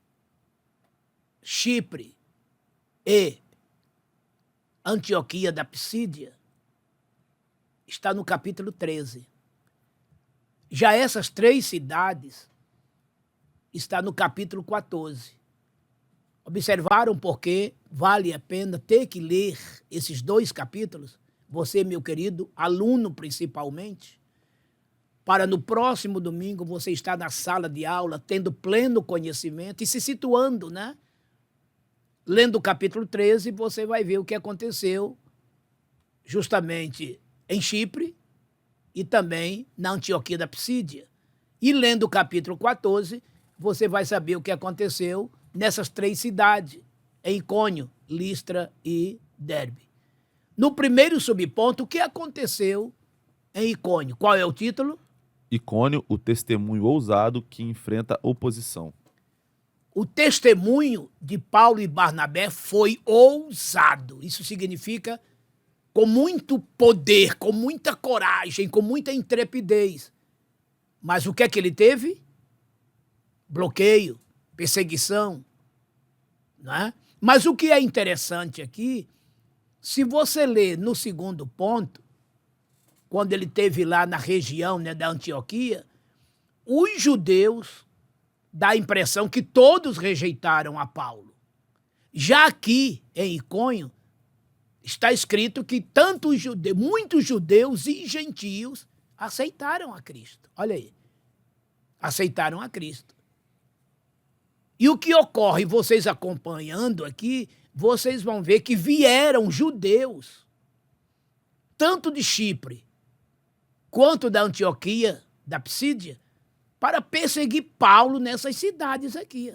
Chipre e Antioquia da Psídia, está no capítulo 13. Já essas três cidades está no capítulo 14. Observaram porque vale a pena ter que ler esses dois capítulos? Você, meu querido aluno principalmente, para no próximo domingo você estar na sala de aula tendo pleno conhecimento e se situando, né? Lendo o capítulo 13, você vai ver o que aconteceu justamente em Chipre e também na Antioquia da Psídia. E lendo o capítulo 14, você vai saber o que aconteceu nessas três cidades, em Icônio, Listra e Derbe. No primeiro subponto, o que aconteceu em Icônio? Qual é o título? Icônio, o testemunho ousado que enfrenta oposição. O testemunho de Paulo e Barnabé foi ousado. Isso significa com muito poder, com muita coragem, com muita intrepidez. Mas o que é que ele teve? Bloqueio, perseguição. Não é? Mas o que é interessante aqui, se você ler no segundo ponto, quando ele esteve lá na região, né, da Antioquia, os judeus dá a impressão que todos rejeitaram a Paulo. Já aqui em Icônio, está escrito que tanto muitos judeus e gentios aceitaram a Cristo. Olha aí. Aceitaram a Cristo. E o que ocorre, vocês acompanhando aqui, vocês vão ver que vieram judeus, tanto de Chipre quanto da Antioquia da Psídia, para perseguir Paulo nessas cidades aqui.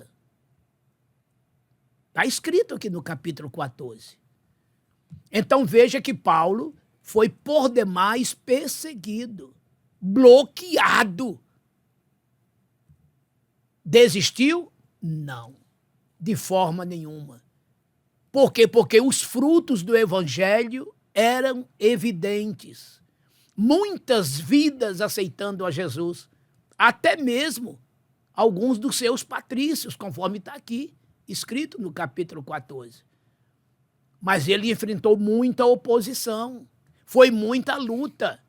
Está escrito aqui no capítulo 14. Então veja que Paulo foi por demais perseguido, bloqueado. Desistiu? Não, de forma nenhuma. Por quê? Porque os frutos do evangelho eram evidentes. Muitas vidas aceitando a Jesus, até mesmo alguns dos seus patrícios, conforme está aqui, escrito no capítulo 14. Mas ele enfrentou muita oposição, foi muita luta,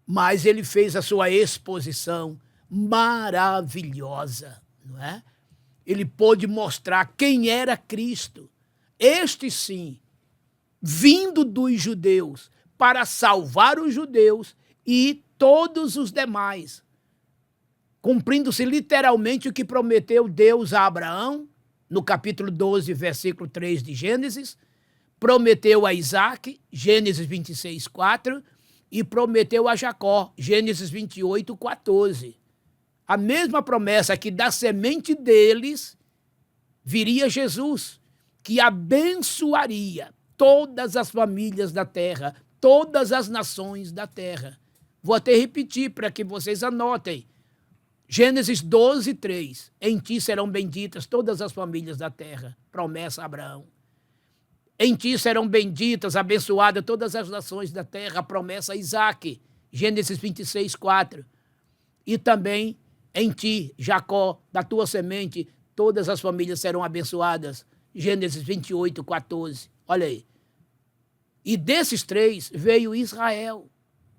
mas ele fez a sua exposição maravilhosa, não é? Ele pôde mostrar quem era Cristo, este sim, vindo dos judeus para salvar os judeus e todos os demais, cumprindo-se literalmente o que prometeu Deus a Abraão, no capítulo 12, versículo 3 de Gênesis, prometeu a Isaac, Gênesis 26, 4, e prometeu a Jacó, Gênesis 28, 14. A mesma promessa que da semente deles viria Jesus, que abençoaria todas as famílias da terra, todas as nações da terra. Vou até repetir para que vocês anotem. Gênesis 12, 3. Em ti serão benditas todas as famílias da terra. Promessa a Abraão. Em ti serão benditas, abençoadas todas as nações da terra. Promessa a Isaac. Gênesis 26, 4. E também em ti, Jacó, da tua semente, todas as famílias serão abençoadas. Gênesis 28, 14. Olha aí. E desses três veio Israel,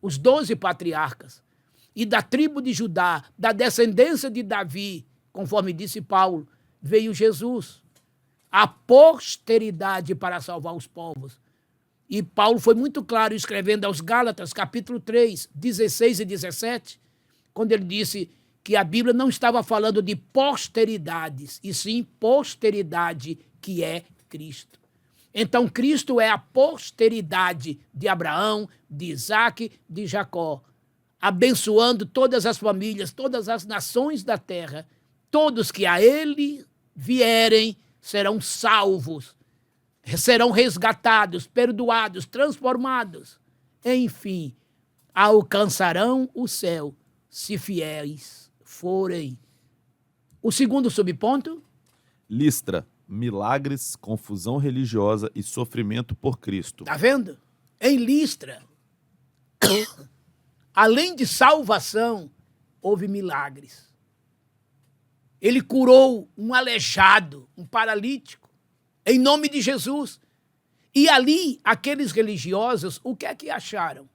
os 12 patriarcas. E da tribo de Judá, da descendência de Davi, conforme disse Paulo, veio Jesus, a posteridade para salvar os povos. E Paulo foi muito claro escrevendo aos Gálatas, capítulo 3, 16 e 17, quando ele disse que a Bíblia não estava falando de posteridades, e sim posteridade, que é Cristo. Então, Cristo é a posteridade de Abraão, de Isaac, de Jacó, abençoando todas as famílias, todas as nações da terra. Todos que a ele vierem serão salvos, serão resgatados, perdoados, transformados. Enfim, alcançarão o céu, se fiéis forem. O segundo subponto? Listra, milagres, confusão religiosa e sofrimento por Cristo. Está vendo? Em Listra, além de salvação, houve milagres. Ele curou um aleijado, um paralítico, em nome de Jesus. E ali, aqueles religiosos, o que é que acharam?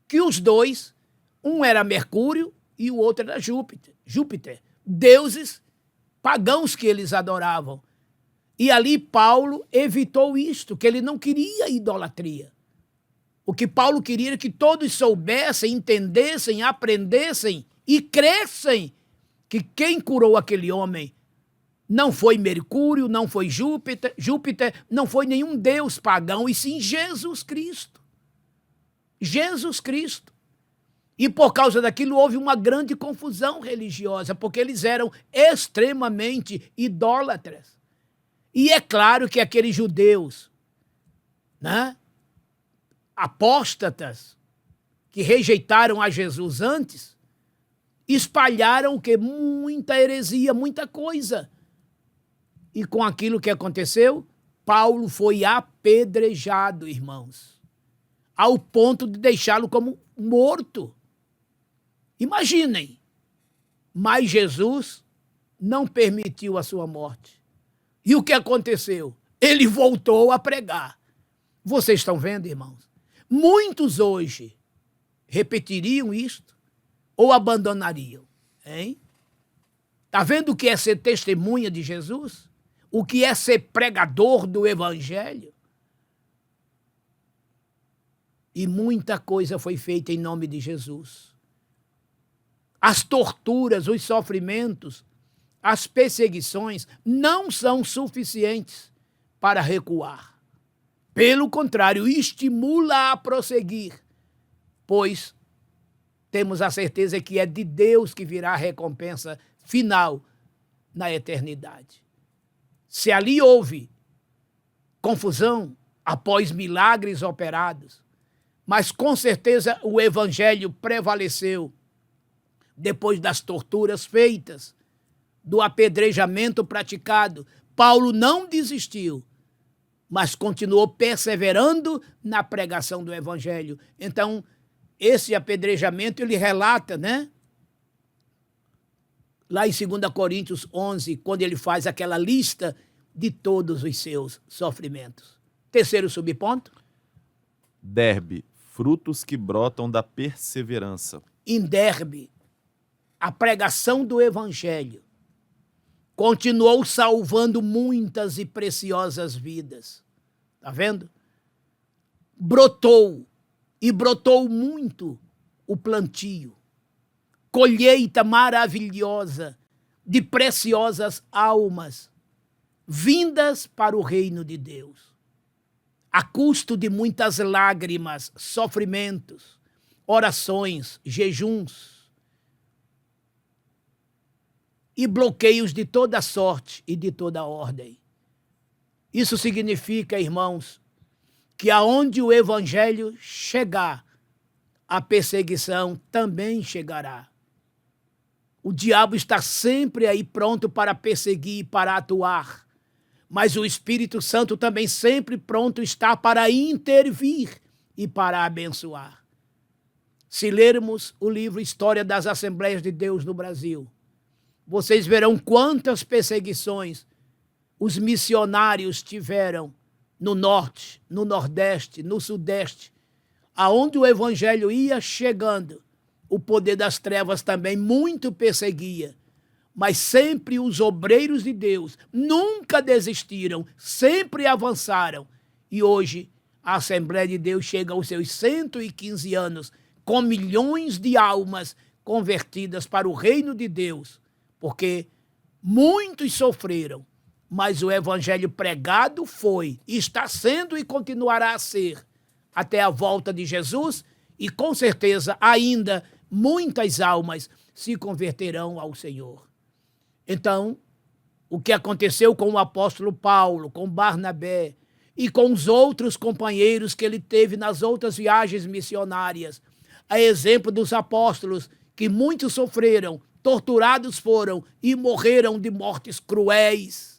Que os dois, um era Mercúrio e o outro era Júpiter, deuses pagãos que eles adoravam. E ali Paulo evitou isto, que ele não queria idolatria. O que Paulo queria era que todos soubessem, entendessem, aprendessem e crescem que quem curou aquele homem não foi Mercúrio, não foi Júpiter, não foi nenhum deus pagão, e sim Jesus Cristo. Jesus Cristo. E por causa daquilo houve uma grande confusão religiosa, porque eles eram extremamente idólatras. E é claro que aqueles judeus, né, apóstatas, que rejeitaram a Jesus antes, espalharam o quê? Muita heresia, muita coisa. E com aquilo que aconteceu, Paulo foi apedrejado, irmãos, ao ponto de deixá-lo como morto. Imaginem, mas Jesus não permitiu a sua morte. E o que aconteceu? Ele voltou a pregar. Vocês estão vendo, irmãos? Muitos hoje repetiriam isto ou abandonariam, hein? Está vendo o que é ser testemunha de Jesus? O que é ser pregador do Evangelho? E muita coisa foi feita em nome de Jesus. As torturas, os sofrimentos, as perseguições não são suficientes para recuar. Pelo contrário, estimula a prosseguir, pois temos a certeza que é de Deus que virá a recompensa final na eternidade. Se ali houve confusão após milagres operados, mas com certeza o evangelho prevaleceu depois das torturas feitas, do apedrejamento praticado. Paulo não desistiu, mas continuou perseverando na pregação do evangelho. Então, esse apedrejamento ele relata, né? Lá em 2 Coríntios 11, quando ele faz aquela lista de todos os seus sofrimentos. Terceiro subponto. Derbe, frutos que brotam da perseverança. Em Derbe, a pregação do evangelho continuou salvando muitas e preciosas vidas. Está vendo? Brotou, e brotou muito o plantio. Colheita maravilhosa de preciosas almas vindas para o reino de Deus. A custo de muitas lágrimas, sofrimentos, orações, jejuns e bloqueios de toda sorte e de toda ordem. Isso significa, irmãos, que aonde o evangelho chegar, a perseguição também chegará. O diabo está sempre aí pronto para perseguir, para atuar, mas o Espírito Santo também sempre pronto está para intervir e para abençoar. Se lermos o livro História das Assembleias de Deus no Brasil, vocês verão quantas perseguições os missionários tiveram no norte, no nordeste, no sudeste, aonde o evangelho ia chegando, o poder das trevas também muito perseguia, mas sempre os obreiros de Deus nunca desistiram, sempre avançaram. E hoje a Assembleia de Deus chega aos seus 115 anos, com milhões de almas convertidas para o reino de Deus, porque muitos sofreram, mas o evangelho pregado foi, está sendo e continuará a ser até a volta de Jesus, e com certeza ainda muitas almas se converterão ao Senhor. Então, o que aconteceu com o apóstolo Paulo, com Barnabé e com os outros companheiros que ele teve nas outras viagens missionárias, a exemplo dos apóstolos, que muitos sofreram, torturados foram e morreram de mortes cruéis.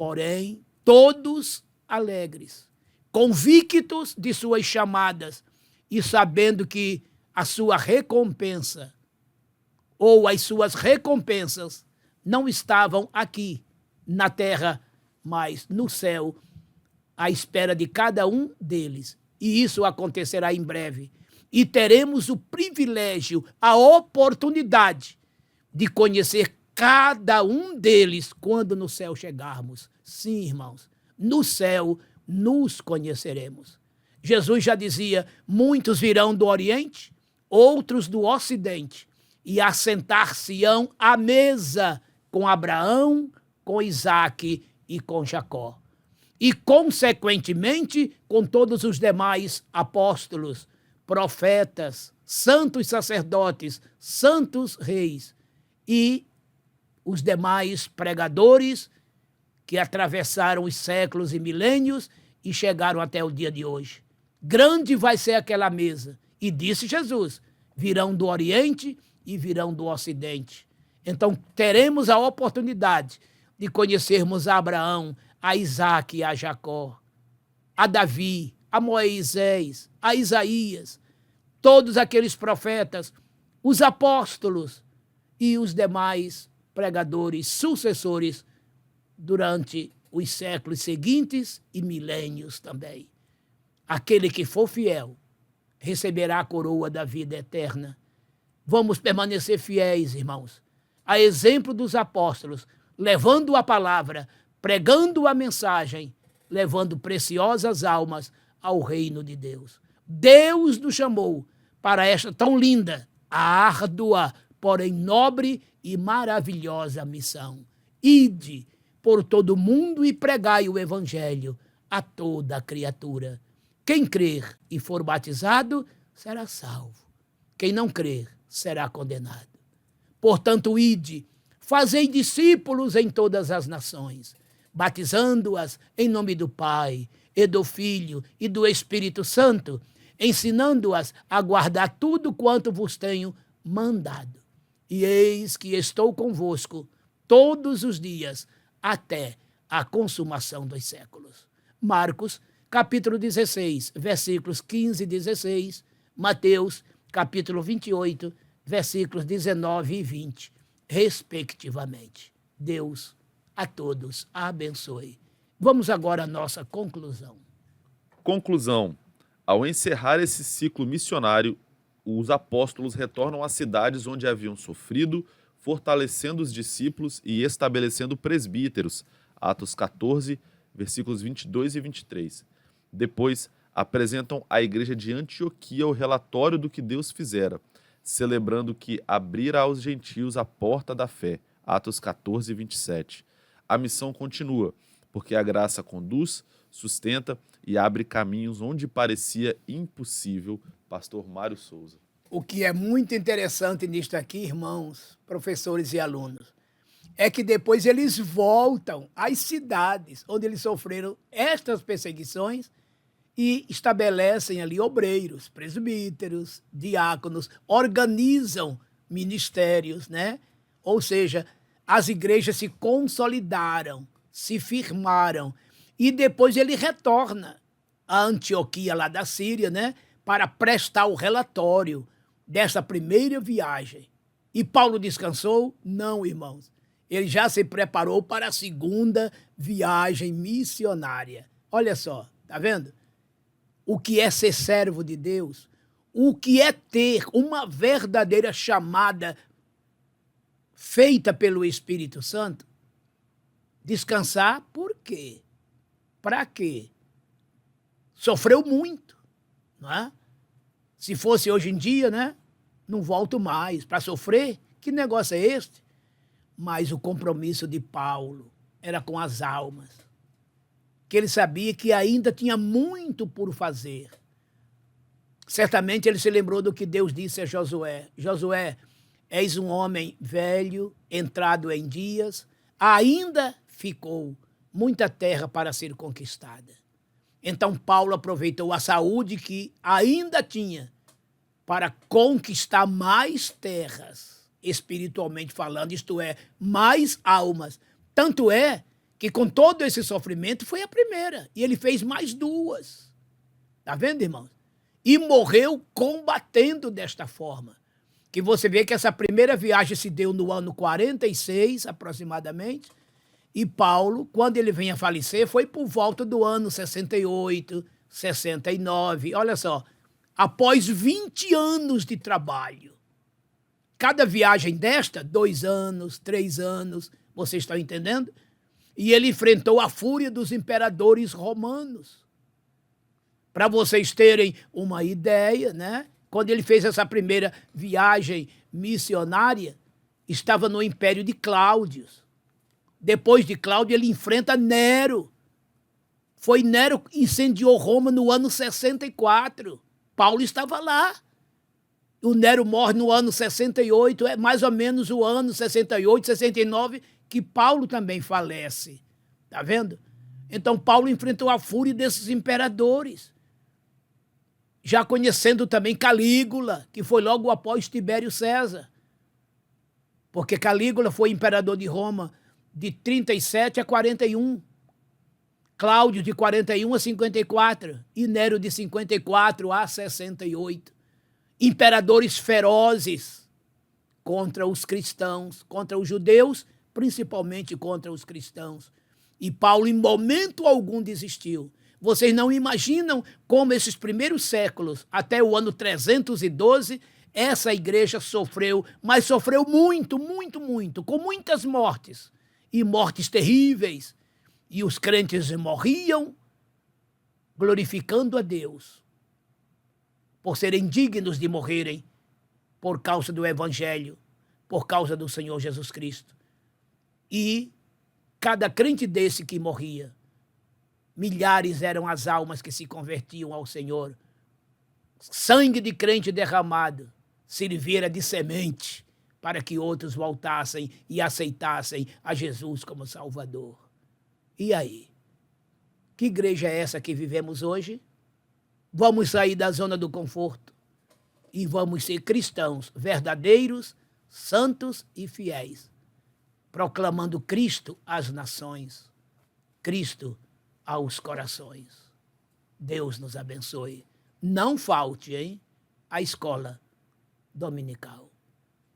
Porém, todos alegres, convictos de suas chamadas e sabendo que a sua recompensa ou as suas recompensas não estavam aqui na terra, mas no céu, à espera de cada um deles. E isso acontecerá em breve. E teremos o privilégio, a oportunidade de conhecer cada um deles quando no céu chegarmos. Sim, irmãos, no céu nos conheceremos. Jesus já dizia, muitos virão do Oriente, outros do Ocidente, e assentar-se-ão à mesa com Abraão, com Isaque e com Jacó. E, consequentemente, com todos os demais apóstolos, profetas, santos sacerdotes, santos reis e os demais pregadores que atravessaram os séculos e milênios e chegaram até o dia de hoje. Grande vai ser aquela mesa. E disse Jesus, virão do Oriente e virão do Ocidente. Então teremos a oportunidade de conhecermos a Abraão, a Isaque e a Jacó, a Davi, a Moisés, a Isaías, todos aqueles profetas, os apóstolos e os demais pregadores, sucessores durante os séculos seguintes e milênios também. Aquele que for fiel receberá a coroa da vida eterna. Vamos permanecer fiéis, irmãos, a exemplo dos apóstolos, levando a palavra, pregando a mensagem, levando preciosas almas ao reino de Deus. Deus nos chamou para esta tão linda, árdua, porém nobre e maravilhosa missão. Ide por todo o mundo e pregai o evangelho a toda a criatura. Quem crer e for batizado será salvo. Quem não crer será condenado. Portanto, ide, fazei discípulos em todas as nações, batizando-as em nome do Pai, e do Filho e do Espírito Santo, ensinando-as a guardar tudo quanto vos tenho mandado. E eis que estou convosco todos os dias, até a consumação dos séculos. Marcos, capítulo 16, versículos 15 e 16, Mateus, capítulo 28, versículos 19 e 20, respectivamente. Deus a todos abençoe. Vamos agora à nossa conclusão. Conclusão. Ao encerrar esse ciclo missionário, os apóstolos retornam às cidades onde haviam sofrido, fortalecendo os discípulos e estabelecendo presbíteros. Atos 14, versículos 22 e 23. Depois, apresentam à igreja de Antioquia o relatório do que Deus fizera, celebrando que abrira aos gentios a porta da fé. Atos 14, 27. A missão continua, porque a graça conduz, sustenta e abre caminhos onde parecia impossível. Pastor Mário Souza. O que é muito interessante nisto aqui, irmãos, professores e alunos, é que depois eles voltam às cidades onde eles sofreram estas perseguições e estabelecem ali obreiros, presbíteros, diáconos, organizam ministérios, né? Ou seja, as igrejas se consolidaram, se firmaram, e depois ele retorna a Antioquia, lá da Síria, né? Para prestar o relatório dessa primeira viagem. E Paulo descansou? Não, irmãos. Ele já se preparou para a segunda viagem missionária. Olha só, tá vendo? O que é ser servo de Deus? O que é ter uma verdadeira chamada feita pelo Espírito Santo? Descansar por quê? Para quê? Sofreu muito, não é? Se fosse hoje em dia, né? Não volto mais para sofrer. Que negócio é este? Mas o compromisso de Paulo era com as almas, que ele sabia que ainda tinha muito por fazer. Certamente ele se lembrou do que Deus disse a Josué. Josué, és um homem velho, entrado em dias, ainda ficou muita terra para ser conquistada. Então Paulo aproveitou a saúde que ainda tinha para conquistar mais terras, espiritualmente falando, isto é, mais almas. Tanto é que com todo esse sofrimento foi a primeira, e ele fez mais duas. Está vendo, irmãos? E morreu combatendo desta forma. Que você vê que essa primeira viagem se deu no ano 46, aproximadamente, e Paulo, quando ele vem a falecer, foi por volta do ano 68, 69. Olha só, após 20 anos de trabalho. Cada viagem desta, 2 anos, 3 anos, vocês estão entendendo? E ele enfrentou a fúria dos imperadores romanos. Para vocês terem uma ideia, né? Quando ele fez essa primeira viagem missionária, estava no império de Cláudio. Depois de Cláudio, ele enfrenta Nero. Foi Nero que incendiou Roma no ano 64. Paulo estava lá. O Nero morre no ano 68, é mais ou menos o ano 68, 69, que Paulo também falece. Está vendo? Então, Paulo enfrentou a fúria desses imperadores. Já conhecendo também Calígula, que foi logo após Tibério César. Porque Calígula foi imperador de Roma de 37 a 41. Cláudio de 41 a 54. E Nero de 54 a 68. Imperadores ferozes contra os cristãos, contra os judeus, principalmente contra os cristãos. E Paulo, em momento algum, desistiu. Vocês não imaginam como esses primeiros séculos, até o ano 312, essa igreja sofreu, mas sofreu muito, muito, muito, com muitas mortes, e mortes terríveis. E os crentes morriam glorificando a Deus, por serem dignos de morrerem por causa do Evangelho, por causa do Senhor Jesus Cristo. E cada crente desse que morria, milhares eram as almas que se convertiam ao Senhor. Sangue de crente derramado, servira de semente para que outros voltassem e aceitassem a Jesus como Salvador. E aí? Que igreja é essa que vivemos hoje? Vamos sair da zona do conforto e vamos ser cristãos verdadeiros, santos e fiéis, proclamando Cristo às nações, Cristo aos corações. Deus nos abençoe. Não falte, hein, a escola dominical.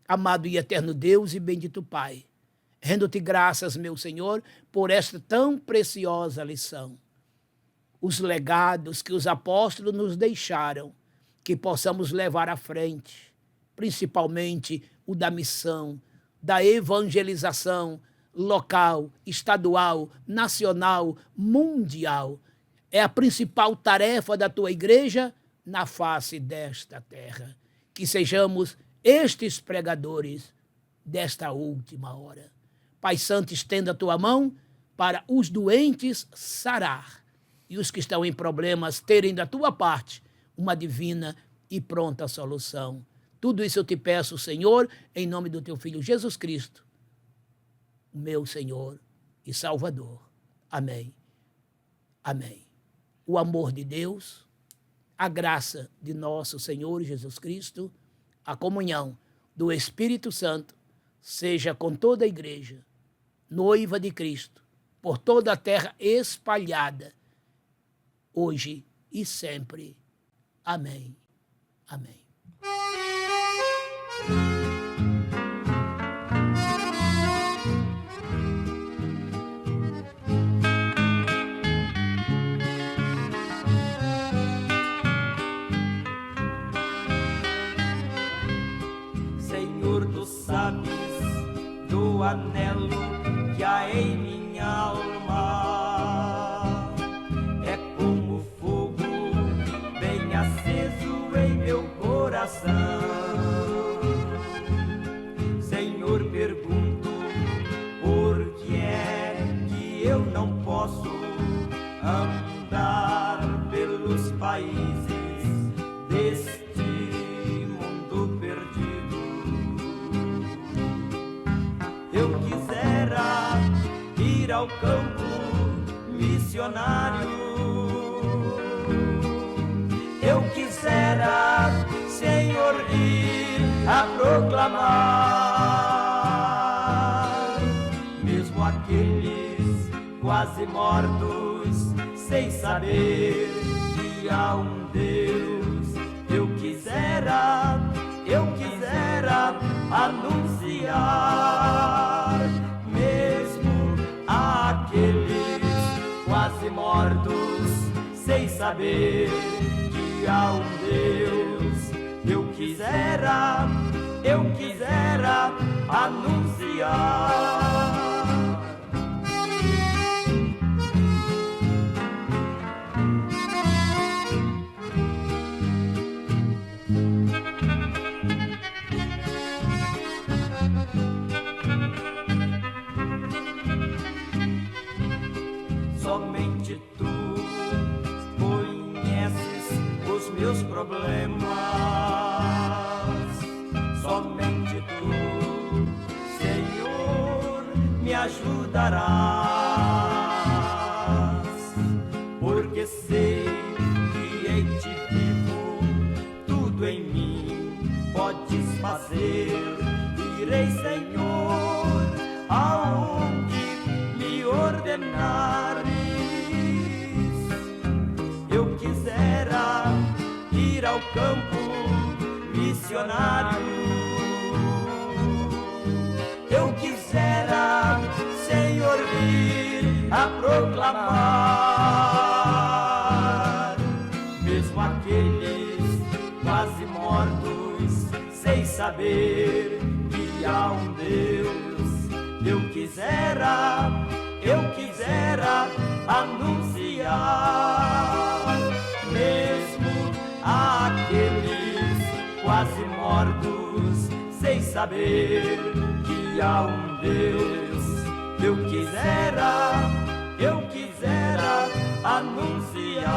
Amado e eterno Deus e bendito Pai, rendo-te graças, meu Senhor, por esta tão preciosa lição. Os legados que os apóstolos nos deixaram, que possamos levar à frente, principalmente o da missão, da evangelização local, estadual, nacional, mundial. É a principal tarefa da tua igreja na face desta terra. Que sejamos estes pregadores desta última hora. Pai Santo, estenda a tua mão para os doentes sarar e os que estão em problemas terem da tua parte uma divina e pronta solução. Tudo isso eu te peço, Senhor, em nome do teu Filho Jesus Cristo, meu Senhor e Salvador. Amém. Amém. O amor de Deus, a graça de nosso Senhor Jesus Cristo, a comunhão do Espírito Santo, seja com toda a igreja, noiva de Cristo, por toda a terra espalhada, hoje e sempre. Amém. Amém. Senhor, tu sabes do anelo que há em minha alma. É como fogo bem aceso em meu coração. Senhor, pergunto por que é que eu não posso andar pelos países deste mundo perdido. Eu quisera ir ao campo missionário. Eu quisera, Senhor, ir a proclamar, mesmo aqueles quase mortos, sem saber que há um Deus. Eu quisera anunciar, mesmo aqueles quase mortos, sem saber que há um Deus. Eu quisera anunciar. Somente tu conheces os meus problemas. Somente tu, Senhor, me ajudarás, porque sei que em ti vivo, tudo em mim podes fazer. Irei, Senhor, aonde me ordenares. Eu quisera ir ao campo missionário. Eu quisera, Senhor, ir a proclamar, mesmo aqueles quase mortos, sem saber que há um Deus. Eu quisera anunciar, mesmo aqueles quase mortos, sem saber que há um Deus. Eu quisera anunciar.